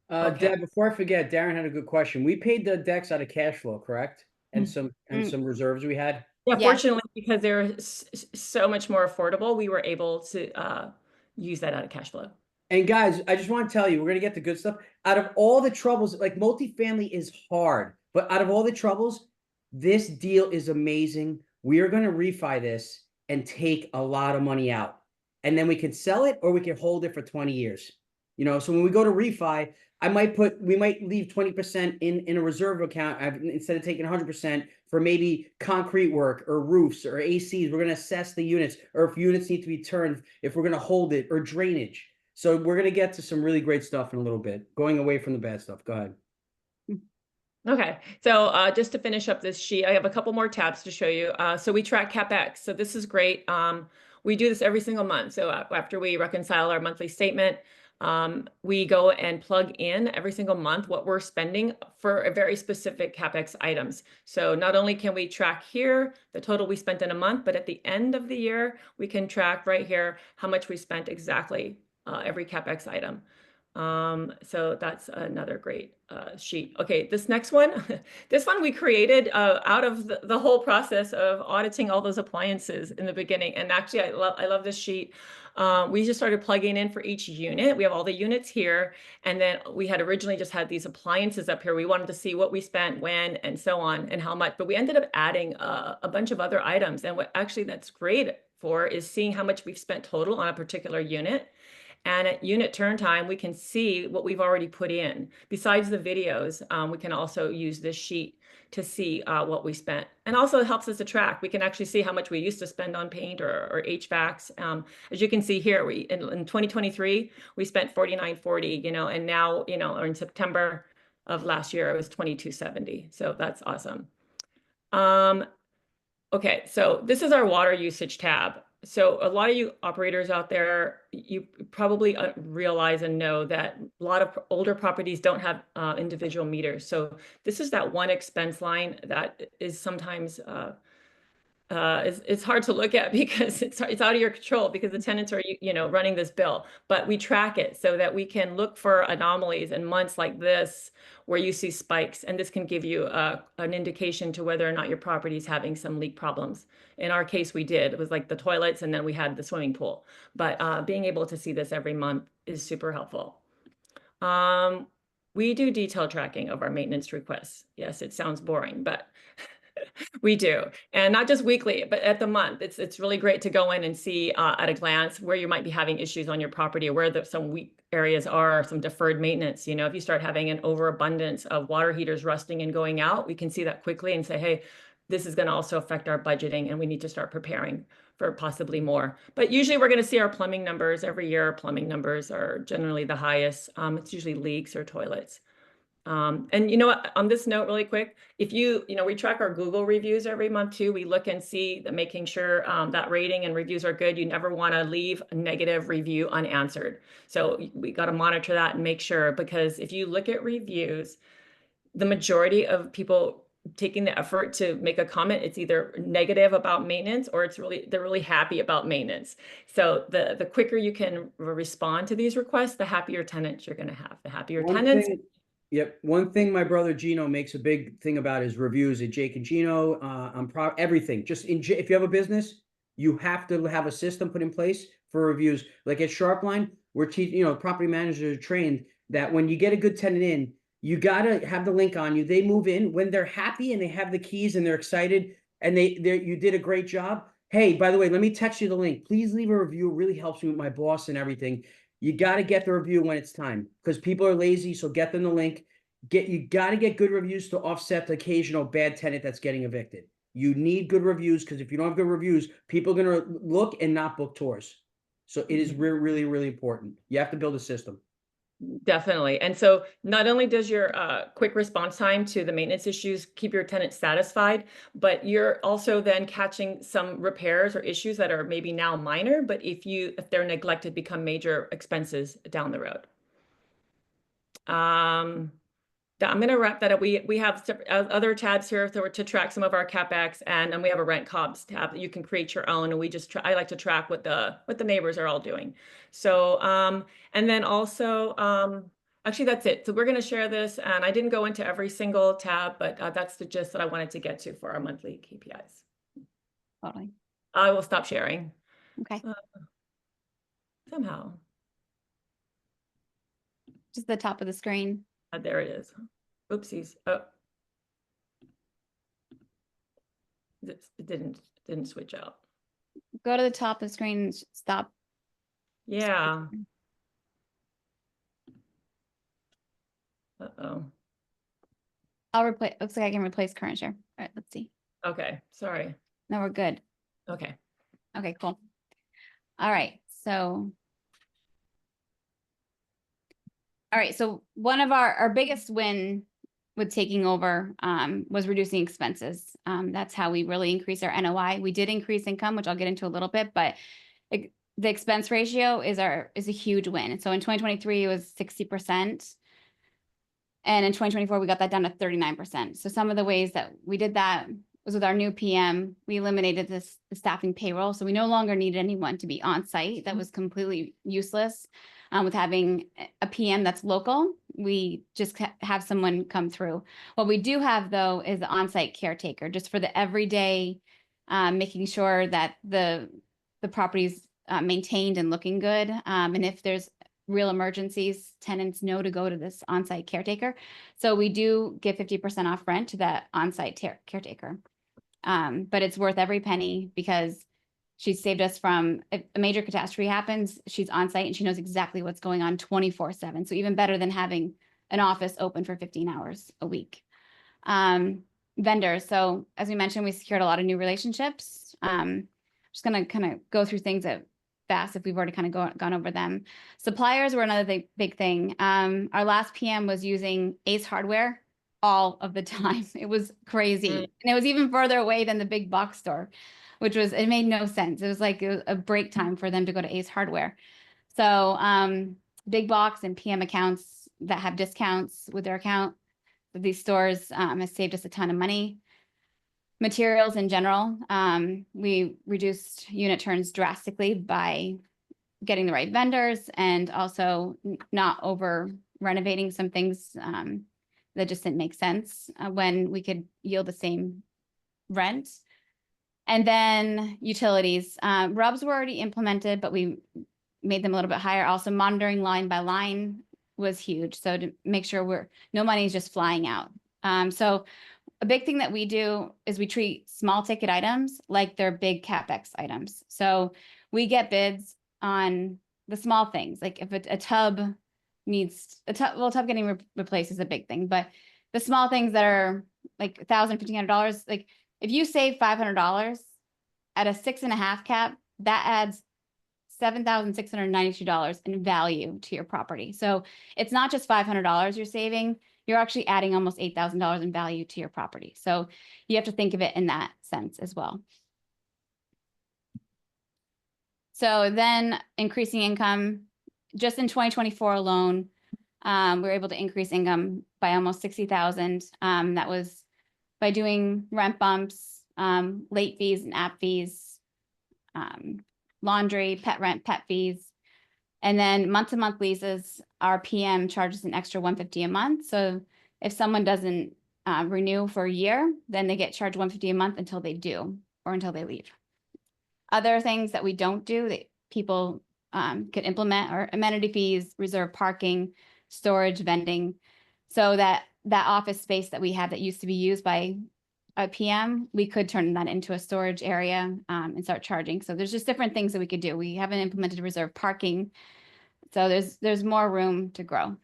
Okay. Deb, before I forget, Darren had a good question. We paid the decks out of cash flow, correct? And some reserves we had. Yeah, Yeah. fortunately, because they're so much more affordable, we were able to use that out of cash flow. And guys, I just want to tell you, we're gonna get the good stuff. Out of all the troubles, like multifamily is hard, but out of all the troubles, this deal is amazing. We are gonna refi this and take a lot of money out. And then we can sell it or we can hold it for 20 years. You know, so when we go to refi, we might leave 20% in a reserve account instead of taking 100% for maybe concrete work or roofs or ACs. We're going to assess the units, or if units need to be turned, if we're going to hold it, or drainage. So we're going to get to some really great stuff in a little bit, going away from the bad stuff. Go ahead. Okay, so just to finish up this sheet, I have a couple more tabs to show you. So we track CapEx. So this is great. We do this every single month. So after we reconcile our monthly statement, we go and plug in every single month what we're spending for a very specific CapEx items. So not only can we track here the total we spent in a month, but at the end of the year, we can track right here how much we spent exactly every CapEx item. So that's another great sheet. Okay, this next one, this one we created out of the whole process of auditing all those appliances in the beginning. And actually, I love this sheet. We just started plugging in for each unit. We have all the units here. And then we had originally just had these appliances up here. We wanted to see what we spent, when, and so on, and how much. But we ended up adding a bunch of other items. And what actually that's great for is seeing how much we've spent total on a particular unit. And at unit turn time, we can see what we've already put in. Besides the videos, we can also use this sheet to see what we spent. And also it helps us to track. We can actually see how much we used to spend on paint or HVACs. As you can see here, in 2023, we spent $49.40, you know, and now, you know, or in September of last year, it was $22.70. So that's awesome. Okay, so this is our water usage tab. So a lot of you operators out there, you probably realize and know that a lot of older properties don't have individual meters. So this is that one expense line that is sometimes it's hard to look at because it's out of your control because the tenants are, you know, running this bill. But we track it so that we can look for anomalies in months like this where you see spikes, and this can give you an indication to whether or not your property is having some leak problems. In our case, we did. It was like the toilets, and then we had the swimming pool. But being able to see this every month is super helpful. We do detail tracking of our maintenance requests. Yes, it sounds boring, but we do. And not just weekly, but at the month. It's really great to go in and see at a glance where you might be having issues on your property, or where some weak areas are, some deferred maintenance. You know, if you start having an overabundance of water heaters rusting and going out, we can see that quickly and say, hey, this is going to also affect our budgeting and we need to start preparing for possibly more. But usually we're going to see our plumbing numbers every year. Plumbing numbers are generally the highest. It's usually leaks or toilets. And you know what, on this note, really quick, if you know, we track our Google reviews every month too. We look and see that making sure that rating and reviews are good. You never want to leave a negative review unanswered. So we got to monitor that and make sure, because if you look at reviews, the majority of people taking the effort to make a comment, it's either negative about maintenance or they're really happy about maintenance. So the quicker you can respond to these requests, the happier tenants you're going to have. The happier tenants. Yep. One thing my brother Gino makes a big thing about is reviews at Jake and Gino. I'm proud everything. Just if you have a business, you have to have a system put in place for reviews. Like at Sharpline, we're teaching, you know, property managers are trained that when you get a good tenant in, you gotta have the link on you. They move in when they're happy and they have the keys and they're excited and you did a great job. Hey, by the way, let me text you the link. Please leave a review. It really helps me with my boss and everything. You got to get the review when it's time, because people are lazy. So get them the link. You got to get good reviews to offset the occasional bad tenant that's getting evicted. You need good reviews, because if you don't have good reviews, people are going to look and not book tours. So it is really, really important. You have to build a system. Definitely. And so not only does your quick response time to the maintenance issues keep your tenants satisfied, but you're also then catching some repairs or issues that are maybe now minor, but if they're neglected, become major expenses down the road. I'm going to wrap that up. We have other tabs here to track some of our CapEx, and we have a rent comps tab that you can create your own. And we just I like to track what the neighbors are all doing. So and then also actually that's it. So we're going to share this, and I didn't go into every single tab, but that's the gist that I wanted to get to for our monthly KPIs. Totally. I will stop sharing. Okay. Somehow. Just the top of the screen. There it is. Oopsies. Oh. It didn't switch out. Go to the top of the screen and stop. Yeah. Uh-oh. I'll replace. Looks like I can replace current share. All right, let's see. Okay, sorry. No, we're good. Okay. Okay, cool. All right, so. All right, so one of our biggest win with taking over was reducing expenses. That's how we really increase our NOI. We did increase income, which I'll get into a little bit, but the expense ratio is a huge win. So in 2023, it was 60%. And in 2024, we got that down to 39%. So some of the ways that we did that was with our new PM. We eliminated the staffing payroll. So we no longer needed anyone to be on site. That was completely useless. With having a PM that's local, we just have someone come through. What we do have, though, is the on-site caretaker, just for the everyday, making sure that the property's maintained and looking good. And if there's real emergencies, tenants know to go to this on-site caretaker. So we do give 50% off rent to that on-site caretaker. But it's worth every penny because she's saved us from, if a major catastrophe happens, she's on site and she knows exactly what's going on 24/7. So even better than having an office open for 15 hours a week. Vendors. So as we mentioned, we secured a lot of new relationships. Just gonna kind of go through things fast if we've already kind of gone over them. Suppliers were another big thing. Our last PM was using Ace Hardware all of the time. It was crazy. And it was even further away than the big box store, which was, it made no sense. It was like a break time for them to go to Ace Hardware. So big box and PM accounts that have discounts with their account, these stores has saved us a ton of money. Materials in general, we reduced unit turns drastically by getting the right vendors and also not over renovating some things that just didn't make sense when we could yield the same rent. And then utilities, RUBs were already implemented, but we made them a little bit higher. Also monitoring line by line was huge. So to make sure no money is just flying out. So a big thing that we do is we treat small ticket items like they're big CapEx items. So we get bids on the small things, like if a tub needs a tub getting replaced is a big thing, but the small things that are like $1,000, $1,500, like if you save $500 at a 6.5 cap, that adds $7,692 in value to your property. So it's not just $500 you're saving, you're actually adding almost $8,000 in value to your property. So you have to think of it in that sense as well. So then increasing income, just in 2024 alone, we were able to increase income by almost 60,000. That was by doing rent bumps, late fees and app fees, laundry, pet rent, pet fees. And then month-to-month leases, our PM charges an extra $150 a month. So if someone doesn't renew for a year, then they get charged $150 a month until they do or until they leave. Other things that we don't do that people could implement are amenity fees, reserve parking, storage, vending. So that office space that we have that used to be used by a PM, we could turn that into a storage area and start charging. So there's just different things that we could do. We haven't implemented reserve parking. So there's more room to grow.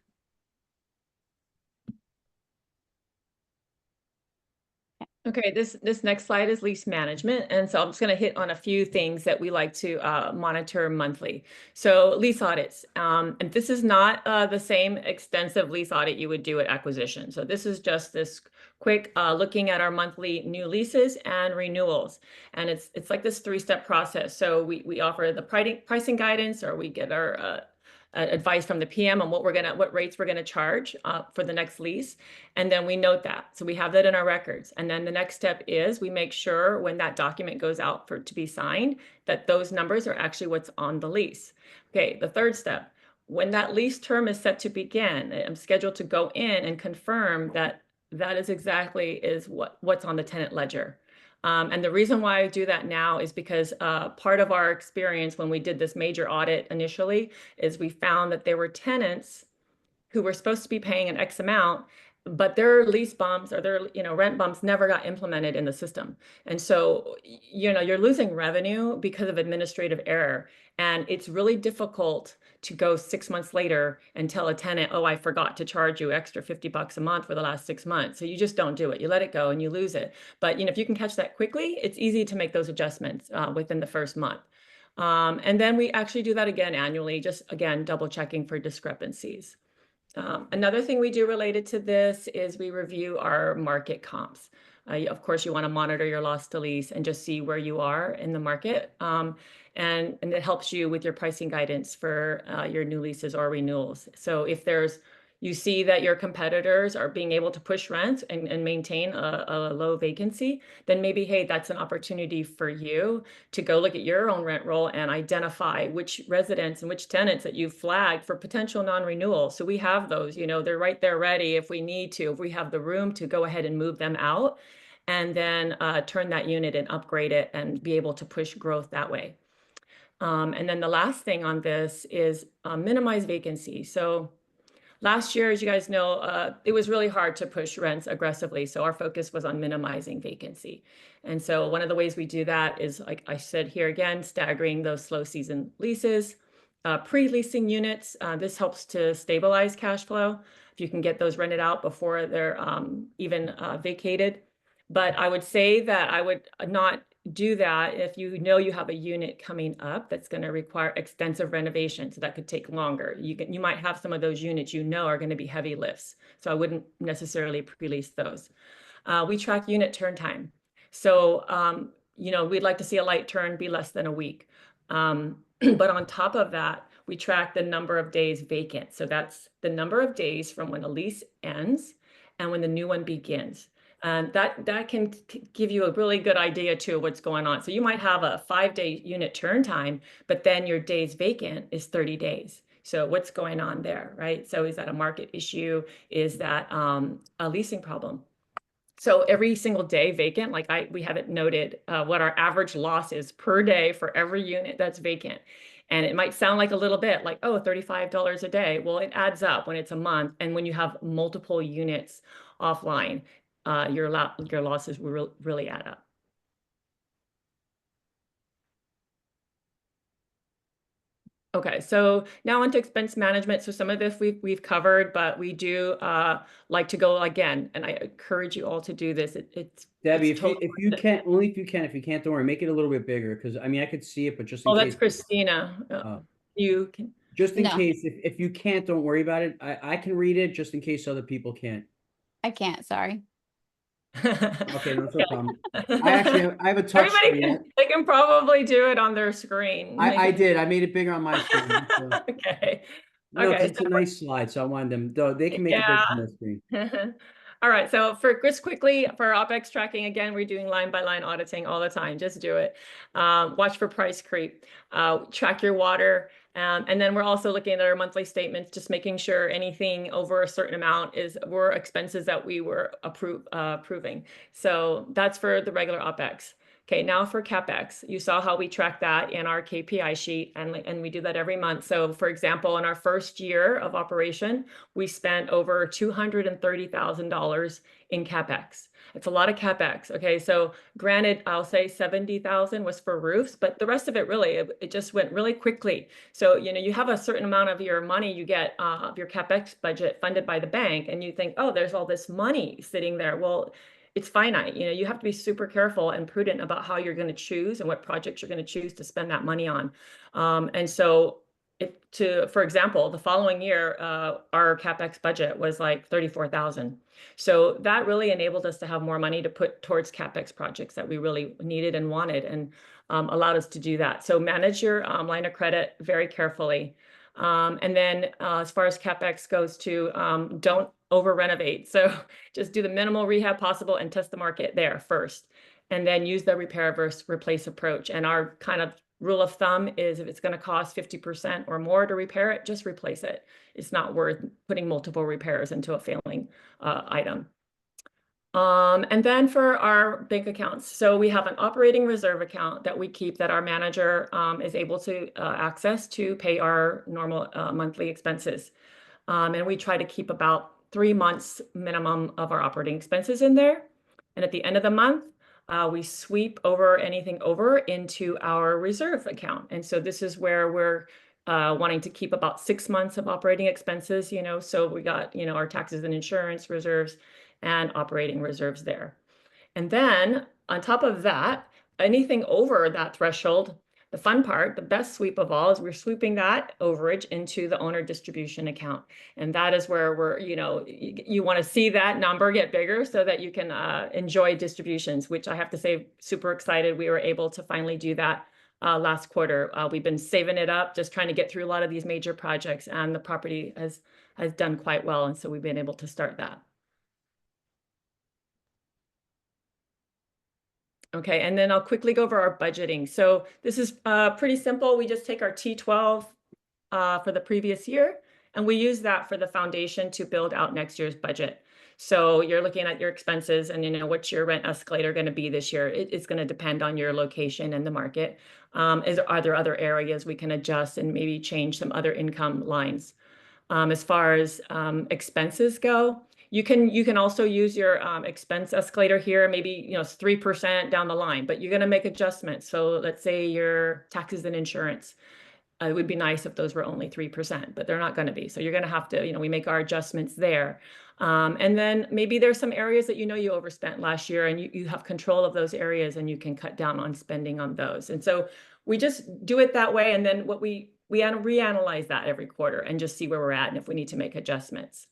Okay, this next slide is lease management. And so I'm just going to hit on a few things that we like to monitor monthly. So lease audits. And this is not the same extensive lease audit you would do at acquisition. So this is just this quick looking at our monthly new leases and renewals. And it's like this three-step process. So we offer the pricing guidance, or we get our advice from the PM on what rates we're gonna charge for the next lease. And then we note that. So we have that in our records. And then the next step is we make sure when that document goes out to be signed, that those numbers are actually what's on the lease. Okay, the third step, when that lease term is set to begin, I'm scheduled to go in and confirm that that is exactly what's on the tenant ledger. And the reason why I do that now is because part of our experience when we did this major audit initially is we found that there were tenants who were supposed to be paying an X amount, but their lease bumps or their rent bumps never got implemented in the system. And so you're losing revenue because of administrative error. And it's really difficult to go 6 months later and tell a tenant, oh, I forgot to charge you extra $50 a month for the last 6 months. So you just don't do it. You let it go and you lose it. But if you can catch that quickly, it's easy to make those adjustments within the first month. And then we actually do that again annually, just again, double checking for discrepancies. Another thing we do related to this is we review our market comps. Of course, you want to monitor your loss to lease and just see where you are in the market. And it helps you with your pricing guidance for your new leases or renewals. So if you see that your competitors are being able to push rents and maintain a low vacancy, then maybe, hey, that's an opportunity for you to go look at your own rent roll and identify which residents and which tenants that you've flagged for potential non-renewal. So we have those, they're right there ready if we need to, if we have the room to go ahead and move them out and then turn that unit and upgrade it and be able to push growth that way. And then the last thing on this is minimize vacancy. So last year, as you guys know, it was really hard to push rents aggressively. So our focus was on minimizing vacancy. And so one of the ways we do that is, like I said here again, staggering those slow season leases, pre-leasing units. This helps to stabilize cash flow if you can get those rented out before they're even vacated. But I would say that I would not do that if you have a unit coming up that's going to require extensive renovation. So that could take longer. You might have some of those units are going to be heavy lifts. So I wouldn't necessarily pre-lease those. We track unit turn time. So, we'd like to see a light turn be less than a week. But on top of that, we track the number of days vacant. So that's the number of days from when a lease ends and when the new one begins. And that can give you a really good idea too of what's going on. So you might have a 5-day unit turn time, but then your days vacant is 30 days. So what's going on there, right? So is that a market issue? Is that a leasing problem? So every single day vacant, we have it noted what our average loss is per day for every unit that's vacant. And it might sound like a little bit like, oh, $35 a day. Well, it adds up when it's a month. And when you have multiple units offline, your losses will really add up. Okay, so now onto expense management. So some of this we've covered, but we do like to go again, and I encourage you all to do this. It's Debbie, if you can, only if you can. If you can't, don't worry. Make it a little bit bigger because I could see it, but just in case. Oh, that's Christina. You can. Just in case, if you can't, don't worry about it. I can read it just in case other people can't. I can't, sorry. Okay, no problem. I have a touch screen. They can probably do it on their screen. I did. I made it bigger on my screen. So. Okay. No, it's a nice slide, so I wanted them. Though they can make it bigger on their screen. All right. So just quickly for OpEx tracking, again, we're doing line by line auditing all the time. Just do it. Watch for price creep. Track your water. And then we're also looking at our monthly statements, just making sure anything over a certain amount were expenses that we were approving. So that's for the regular OpEx. Okay, now for CapEx, you saw how we track that in our KPI sheet, and we do that every month. So for example, in our first year of operation, we spent over $230,000 in CapEx. It's a lot of CapEx. Okay, so granted, I'll say 70,000 was for roofs, but the rest of it really, it just went really quickly. So, you have a certain amount of your money you get of your CapEx budget funded by the bank, and you think, oh, there's all this money sitting there. Well, it's finite. You know, you have to be super careful and prudent about how you're going to choose and what projects you're going to choose to spend that money on. And so for example, the following year, our CapEx budget was like 34,000. So that really enabled us to have more money to put towards CapEx projects that we really needed and wanted, and allowed us to do that. So manage your line of credit very carefully. And then as far as CapEx goes too, don't over renovate. So just do the minimal rehab possible and test the market there first. And then use the repair versus replace approach. And our kind of rule of thumb is if it's going to cost 50% or more to repair it, just replace it. It's not worth putting multiple repairs into a failing item. And then for our bank accounts, so we have an operating reserve account that we keep that our manager is able to access to pay our normal monthly expenses. And we try to keep about 3 months minimum of our operating expenses in there. And at the end of the month, we sweep over anything over into our reserve account. And so this is where we're wanting to keep about 6 months of operating expenses, you know, so we got, you know, our taxes and insurance reserves and operating reserves there. And then on top of that, anything over that threshold, the fun part, the best sweep of all, is we're sweeping that overage into the owner distribution account. And that is where we're, you know, you want to see that number get bigger so that you can enjoy distributions, which I have to say, super excited. We were able to finally do that last quarter. We've been saving it up, just trying to get through a lot of these major projects, and the property has done quite well. And so we've been able to start that. Okay, and then I'll quickly go over our budgeting. So this is pretty simple. We just take our T12 for the previous year, and we use that for the foundation to build out next year's budget. So you're looking at your expenses and, you know, what's your rent escalator going to be this year? It's going to depend on your location and the market. Are there other areas we can adjust and maybe change some other income lines? As far as expenses go, you can also use your expense escalator here. Maybe, you know, it's 3% down the line, but you're going to make adjustments. So let's say your taxes and insurance. It would be nice if those were only 3%, but they're not going to be. So you're going to have to, you know, we make our adjustments there. And then maybe there's some areas that, you know, you overspent last year, and you have control of those areas, and you can cut down on spending on those. And so we just do it that way. And then we reanalyze that every quarter and just see where we're at and if we need to make adjustments.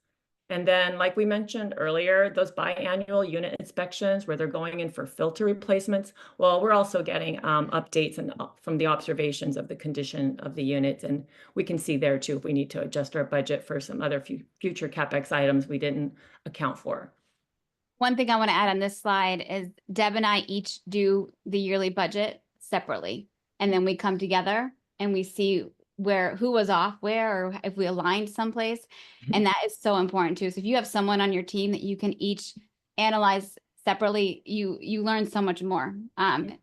And then, like we mentioned earlier, those biannual unit inspections where they're going in for filter replacements, well, we're also getting updates from the observations of the condition of the units. And we can see there too if we need to adjust our budget for some other future CapEx items we didn't account for. One thing I want to add on this slide is Deb and I each do the yearly budget separately. And then we come together and we see who was off where, or if we aligned someplace. And that is so important too. So if you have someone on your team that you can each analyze separately, you learn so much more. Deb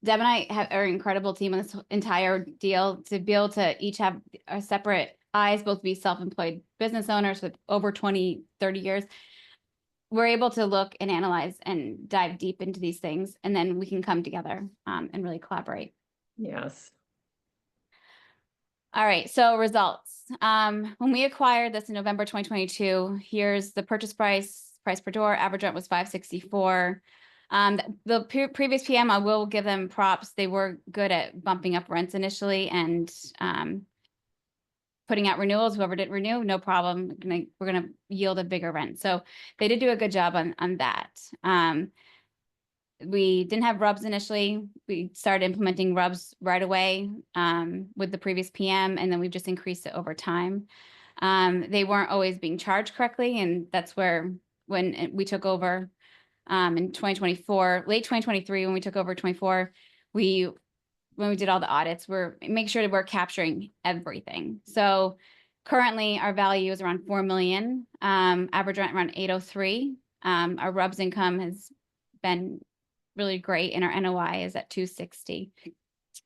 and I have an incredible team on this entire deal to be able to each have our separate eyes, both be self-employed business owners with over 20, 30 years. We're able to look and analyze and dive deep into these things, and then we can come together and really collaborate. Yes. All right, so results. When we acquired this in November 2022, here's the purchase price per door. Average rent was $564. The previous PM, I will give them props. They were good at bumping up rents initially and putting out renewals. Whoever didn't renew, no problem. We're gonna yield a bigger rent. So they did do a good job on that. We didn't have RUBS initially. We started implementing RUBS right away with the previous PM, and then we've just increased it over time. They weren't always being charged correctly, and that's where when we took over in 2024, late 2023, when we took over 24, when we did all the audits, make sure that we're capturing everything. So currently our value is around 4 million, average rent around 803. Our RUBS income has been really great, and our NOI is at 260.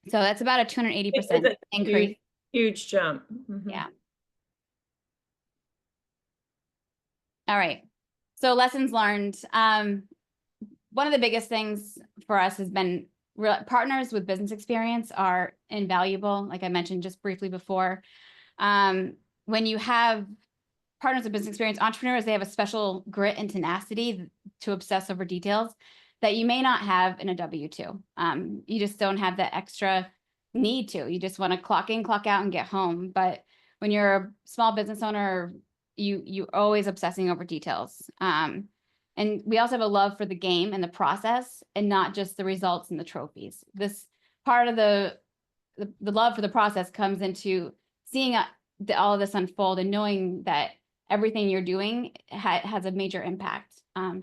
So that's about a 280% increase. Huge jump. Mm-hmm. Yeah. All right. So lessons learned. One of the biggest things for us has been partners with business experience are invaluable. Like I mentioned just briefly before, when you have partners with business experience, entrepreneurs, they have a special grit and tenacity to obsess over details that you may not have in a W-2. You just don't have that extra need to. You just want to clock in, clock out, and get home. But when you're a small business owner, you're always obsessing over details. And we also have a love for the game and the process, and not just the results and the trophies. This part of the love for the process comes into seeing all of this unfold and knowing that everything you're doing has a major impact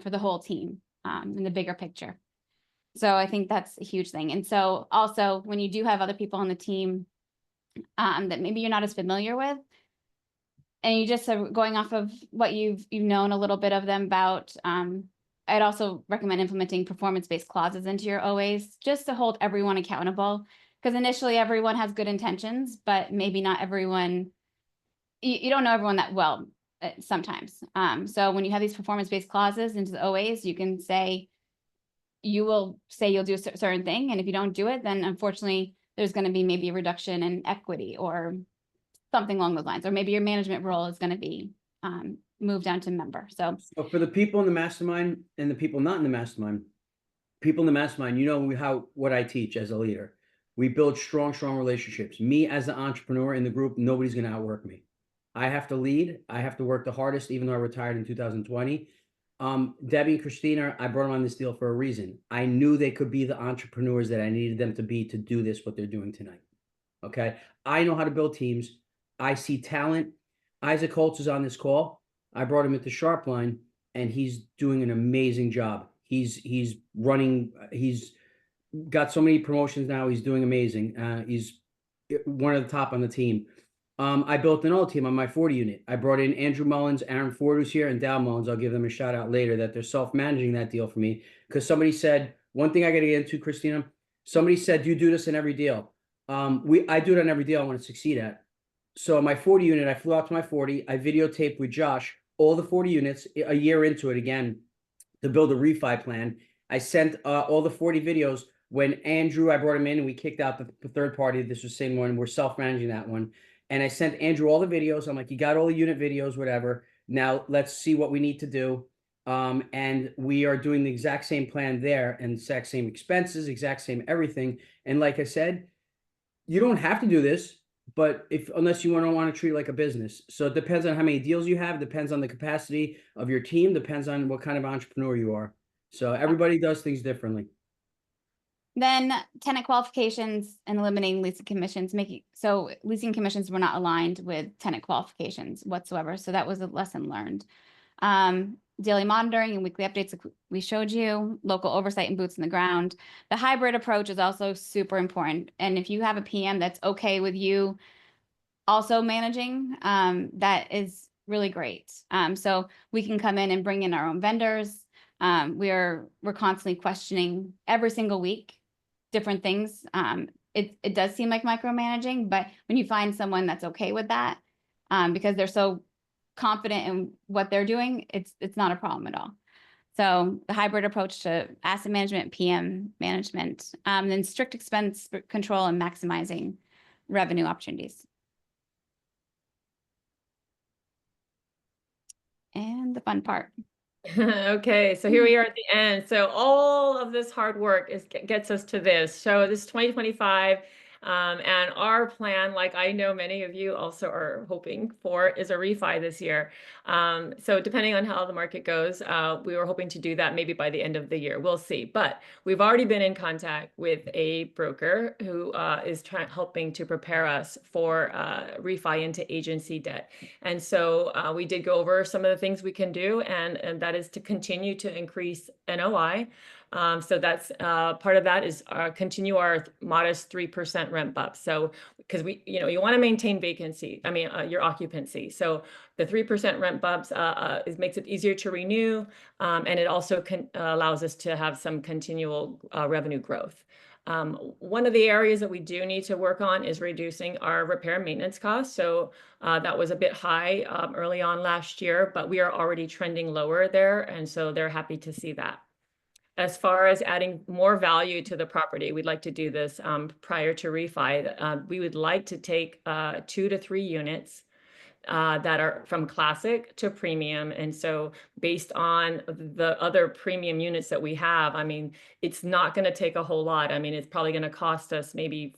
for the whole team in the bigger picture. So I think that's a huge thing. And so also when you do have other people on the team that maybe you're not as familiar with, and you just are going off of what you've known a little bit of them about, I'd also recommend implementing performance-based clauses into your OAs just to hold everyone accountable. Because initially everyone has good intentions, but maybe not everyone, you don't know everyone that well sometimes. So when you have these performance-based clauses into the OAs, you can say, you will say you'll do a certain thing. And if you don't do it, then unfortunately, there's going to be maybe a reduction in equity or something along those lines. Or maybe your management role is going to be moved down to member. So for the people in the mastermind and the people not in the mastermind, people in the mastermind, you know what I teach as a leader. We build strong relationships. Me as an entrepreneur in the group, nobody's going to outwork me. I have to lead. I have to work the hardest, even though I retired in 2020. Debbie and Christina, I brought them on this deal for a reason. I knew they could be the entrepreneurs that I needed them to be to do this, what they're doing tonight. Okay. I know how to build teams. I see talent. Isaac Holtz is on this call. I brought him into Sharpline, and he's doing an amazing job. He's running, he's got so many promotions now. He's doing amazing. He's one of the top on the team. I built an old team on my 40 unit. I brought in Andrew Mullins, Aaron Ford, who's here, and Dow Mullins. I'll give them a shout out later that they're self-managing that deal for me. Because somebody said, one thing I got to get into, Christina, somebody said, you do this in every deal. I do it on every deal I want to succeed at. So my 40 unit, I flew out to my 40. I videotaped with Josh all the 40 units a year into it again to build a refi plan. I sent all the 40 videos. When Andrew, I brought him in and we kicked out the third party. This was the same one. We're self-managing that one. And I sent Andrew all the videos. I'm like, you got all the unit videos, whatever. Now let's see what we need to do. And we are doing the exact same plan there, and exact same expenses, exact same everything. And like I said, you don't have to do this, but unless you want to treat it like a business. So it depends on how many deals you have, depends on the capacity of your team, depends on what kind of entrepreneur you are. So everybody does things differently. then tenant qualifications and eliminating leasing commissions, so leasing commissions were not aligned with tenant qualifications whatsoever. So that was a lesson learned. Daily monitoring and weekly updates, like we showed you, local oversight and boots on the ground. The hybrid approach is also super important. And if you have a PM that's okay with you also managing, that is really great. So we can come in and bring in our own vendors. We're constantly questioning every single week different things. It does seem like micromanaging, but when you find someone that's okay with that, because they're so confident in what they're doing, it's not a problem at all. So the hybrid approach to asset management, PM management, then strict expense control and maximizing revenue opportunities. And the fun part. Okay, so here we are at the end. So all of this hard work gets us to this. So this is 2025, and our plan, like I know many of you also are hoping for, is a refi this year. So depending on how the market goes, we were hoping to do that maybe by the end of the year. We'll see. But we've already been in contact with a broker who is helping to prepare us for refi into agency debt. And so we did go over some of the things we can do, and that is to continue to increase NOI. So that's part of that is continue our modest 3% rent bump. So because you want to maintain vacancy, your occupancy. So the 3% rent bumps makes it easier to renew, and it also allows us to have some continual revenue growth. One of the areas that we do need to work on is reducing our repair and maintenance costs. So that was a bit high early on last year, but we are already trending lower there. And so they're happy to see that. As far as adding more value to the property, we'd like to do this prior to refi. We would like to take 2 to 3 units that are from classic to premium. And so based on the other premium units that we have, I mean, it's not going to take a whole lot. I mean, it's probably going to cost us maybe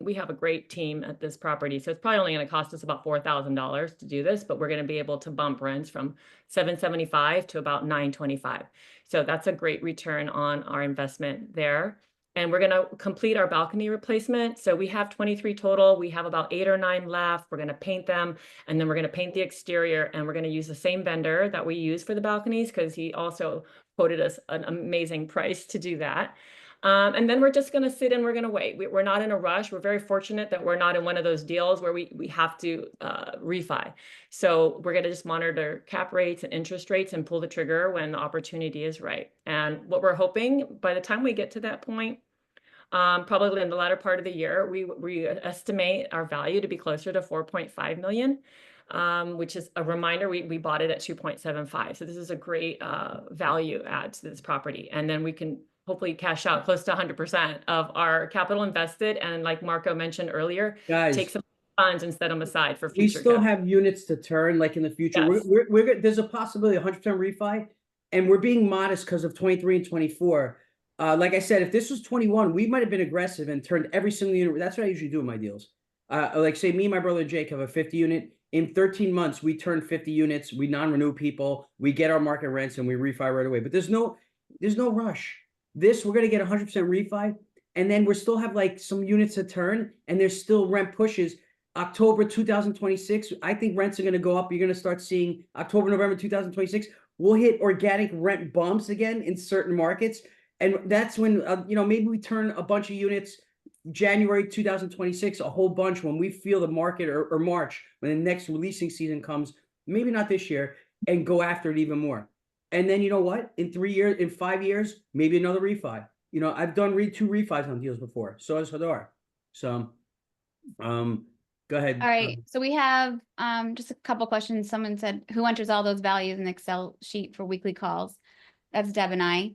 we have a great team at this property, so it's probably only going to cost us about $4,000 to do this, but we're going to be able to bump rents from $775 to about $925. So that's a great return on our investment there. And we're going to complete our balcony replacement. So we have 23 total. We have about 8 or 9 left. We're going to paint them, and then we're going to paint the exterior, and we're going to use the same vendor that we use for the balconies, because he also quoted us an amazing price to do that. And then we're just going to sit and we're going to wait. We're not in a rush. We're very fortunate that we're not in one of those deals where we have to refi. So we're going to just monitor cap rates and interest rates and pull the trigger when the opportunity is right. And what we're hoping, by the time we get to that point, probably in the latter part of the year, we estimate our value to be closer to 4.5 million, which is a reminder, we bought it at 2.75. So this is a great value add to this property. And then we can hopefully cash out close to 100% of our capital invested. And like Marco mentioned earlier, Guys, take some funds and set them aside for we future. still have units to turn, like in the future. Yes. There's a possibility 100% refi, and we're being modest because of 23 and 24. Like I said, if this was 21, we might have been aggressive and turned every single unit. That's what I usually do in my deals. Like say me and my brother Jake have a 50 unit. In 13 months, we turn 50 units. We non-renew people. We get our market rents and we refi right away. But there's no rush. This, we're going to get 100% refi. And then we still have like some units to turn, and there's still rent pushes. October 2026, I think rents are going to go up. You're going to start seeing October, November 2026. We'll hit organic rent bumps again in certain markets. And that's when, maybe we turn a bunch of units January 2026, a whole bunch when we feel the market, or March, when the next leasing season comes, maybe not this year, and go after it even more. And then you know what? In 3 years, in 5 years, maybe another refi. I've done 2 refis on deals before. So has Hadar. So, go ahead. All right, so we have just a couple questions. Someone said, who enters all those values in the Excel sheet for weekly calls? That's Deb and I.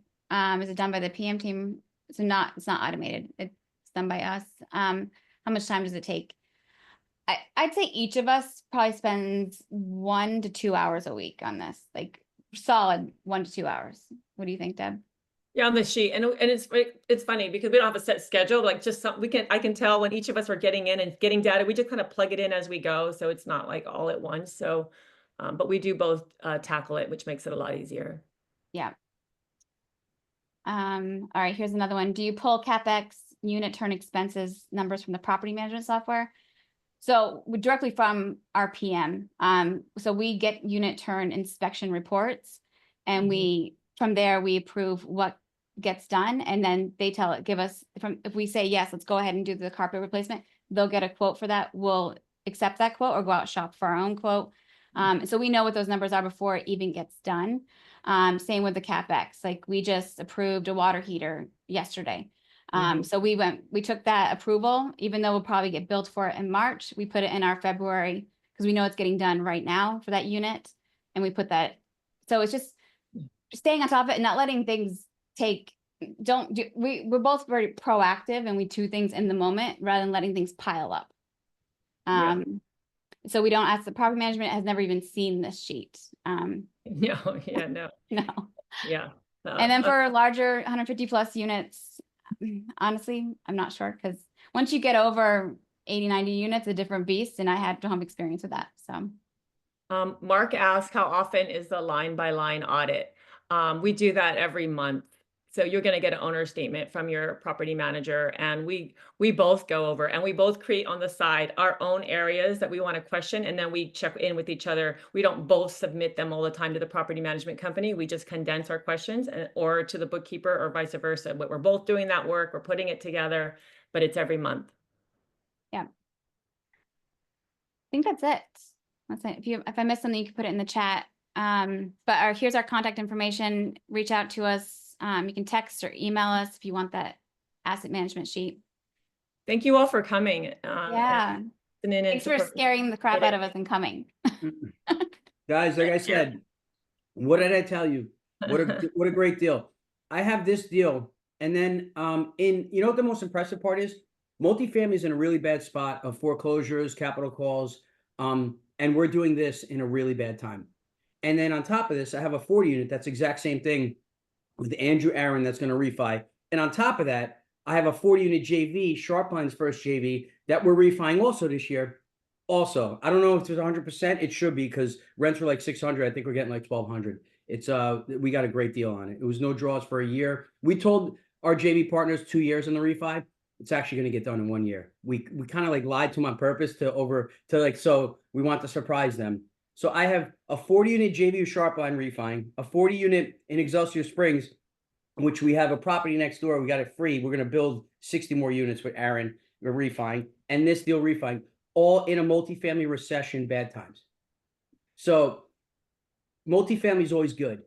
Is it done by the PM team? So it's not automated. It's done by us. How much time does it take? I'd say each of us probably spends 1 to 2 hours a week on this, like solid 1 to 2 hours. What do you think, Deb? Yeah, on the sheet, and it's funny because we don't have a set schedule. Like just I can tell when each of us are getting in and getting data. We just kind of plug it in as we go, so it's not like all at once. So, but we do both tackle it, which makes it a lot easier. Yeah. All right, here's another one. Do you pull CapEx unit turn expenses numbers from the property management software? So directly from our PM. So we get unit turn inspection reports, and from there we approve what gets done, and then they give us if we say yes, let's go ahead and do the carpet replacement, they'll get a quote for that. We'll accept that quote or go out shop for our own quote. So we know what those numbers are before it even gets done. Same with the CapEx. Like we just approved a water heater yesterday. So we took that approval, even though we'll probably get billed for it in March, we put it in our February because we know it's getting done right now for that unit. And we put that, so it's just staying on top of it and not letting things we're both very proactive, and we do things in the moment rather than letting things pile up. So we don't ask, the property management has never even seen this sheet. No. Yeah. And then for larger 150 plus units, honestly, I'm not sure, because once you get over 80, 90 units, a different beast, and I had home experience with that. So Mark asked, how often is the line by line audit? We do that every month. So you're going to get an owner statement from your property manager, and we both go over and we both create on the side our own areas that we want to question, and then we check in with each other. We don't both submit them all the time to the property management company. We just condense our questions or to the bookkeeper or vice versa. But we're both doing that work. We're putting it together, but it's every month. Yeah. I think that's it. That's it. If I missed something, you can put it in the chat. But here's our contact information. Reach out to us. You can text or email us if you want that asset management sheet. Thank you all for coming. Yeah. Thanks for scaring the crap out of us and coming. Guys, like I said, what did I tell you? What a great deal. I have this deal. And then you know what the most impressive part is? Multifamily is in a really bad spot of foreclosures, capital calls. And we're doing this in a really bad time. And then on top of this, I have a 40 unit. That's exact same thing with Andrew Aaron that's going to refi. And on top of that, I have a 40 unit JV, Sharpline's first JV, that we're refining also this year. Also, I don't know if it's 100%. It should be because rents were like 600. I think we're getting like 1,200. It's we got a great deal on it. It was no draws for a year. We told our JV partners 2 years in the refi. It's actually going to get done in 1 year. We kind of like lied to them on purpose so we want to surprise them. So I have a 40 unit JV with Sharpline refining, a 40 unit in Excelsior Springs, which we have a property next door. We got it free. We're going to build 60 more units with Aaron. We're refining, and this deal refining, all in a multifamily recession, bad times. So multifamily is always good.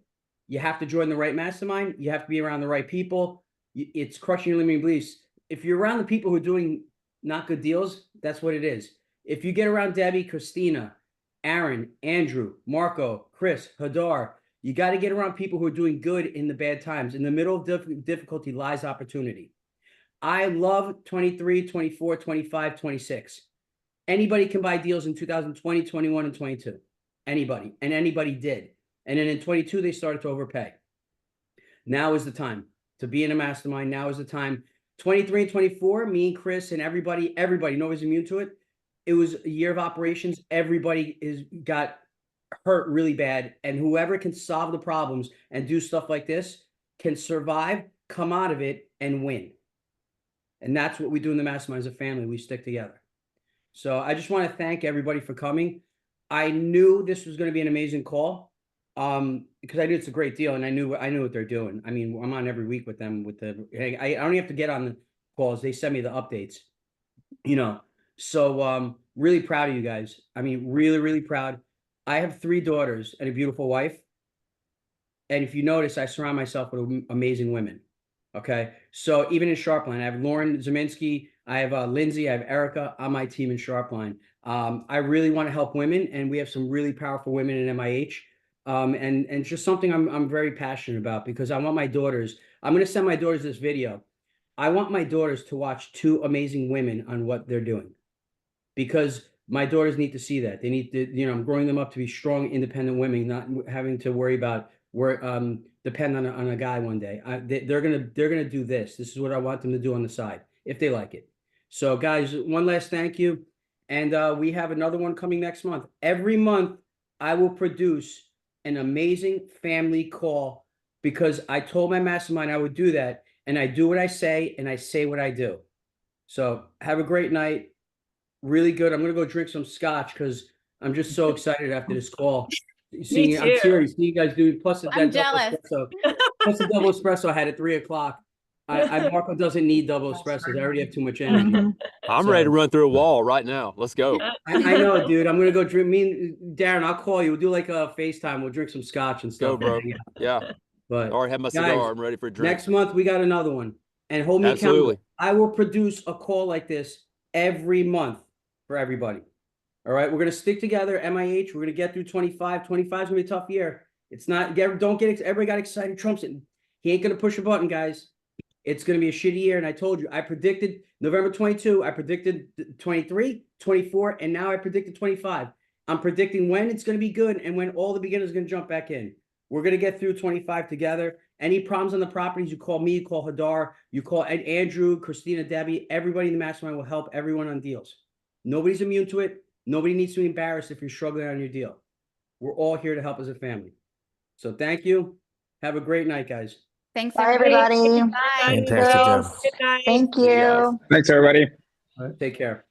You have to join the right mastermind. You have to be around the right people. It's crushing your limiting beliefs. If you're around the people who are doing not good deals, that's what it is. If you get around Debbie, Christina, Aaron, Andrew, Marco, Chris, Hadar, you got to get around people who are doing good in the bad times. In the middle of difficulty lies opportunity. I love 23, 24, 25, 26. Anybody can buy deals in 2020, 21, and 22. Anybody. And anybody did. And then in 22, they started to overpay. Now is the time to be in a mastermind. Now is the time. 23 and 24, me and Chris and everybody, nobody's immune to it. It was a year of operations. Everybody got hurt really bad. And whoever can solve the problems and do stuff like this can survive, come out of it, and win. And that's what we do in the mastermind as a family. We stick together. So I just want to thank everybody for coming. I knew this was going to be an amazing call because I knew it's a great deal, and I knew what they're doing. I mean, I'm on every week with them. I don't have to get on the calls. They send me the updates, So really proud of you guys. I mean, really, really proud. I have 3 daughters and a beautiful wife. And if you notice, I surround myself with amazing women. Okay. So even in Sharpline, I have Lauren Zeminski, I have Lindsay, I have Erica on my team in Sharpline. I really want to help women, and we have some really powerful women in MIH. And it's just something I'm very passionate about because I want my daughters, I'm going to send my daughters this video. I want my daughters to watch 2 amazing women on what they're doing, because my daughters need to see that. They need to, I'm growing them up to be strong, independent women, not having to worry about depend on a guy one day. They're gonna do this. This is what I want them to do on the side if they like it. So guys, one last thank you, and we have another one coming next month. Every month I will produce an amazing family call because I told my mastermind I would do that, and I do what I say and I say what I do. So have a great night. Really good. I'm gonna go drink some scotch because I'm just so excited after this call. I'm serious. See you guys do. Plus I'm jealous. Plus the double espresso I had at 3 o'clock. Marco doesn't need double espressos. I already have too much energy. I'm ready to run through a wall right now. Let's go. I know, dude. I'm gonna go drink. Me and Darren, I'll call you. We'll do like a FaceTime. We'll drink some scotch and stuff. Go, bro. Yeah. But I already have my cigar. guys, I'm ready for a drink. next month we got another one. And hold me accountable. I will produce a call like this every month for everybody. All right, we're gonna stick together. MIH, we're gonna get through 25. 25 is gonna be a tough year. It's not. Everybody got excited. Trump's in. He ain't gonna push a button, guys. It's gonna be a shitty year. And I told you, I predicted November 22. I predicted 23, 24, and now I predicted 25. I'm predicting when it's gonna be good and when all the beginners are gonna jump back in. We're gonna get through 25 together. Any problems on the properties, you call me, you call Hadar, you call Andrew, Christina, Debbie. Everybody in the mastermind will help everyone on deals. Nobody's immune to it. Nobody needs to be embarrassed if you're struggling on your deal. We're all here to help as a family. So thank you. Have a great night, guys. Thanks, Bye, everybody. everybody. Bye. Fantastic job. Good night. Thank See you guys. you. Thanks, everybody. Take care.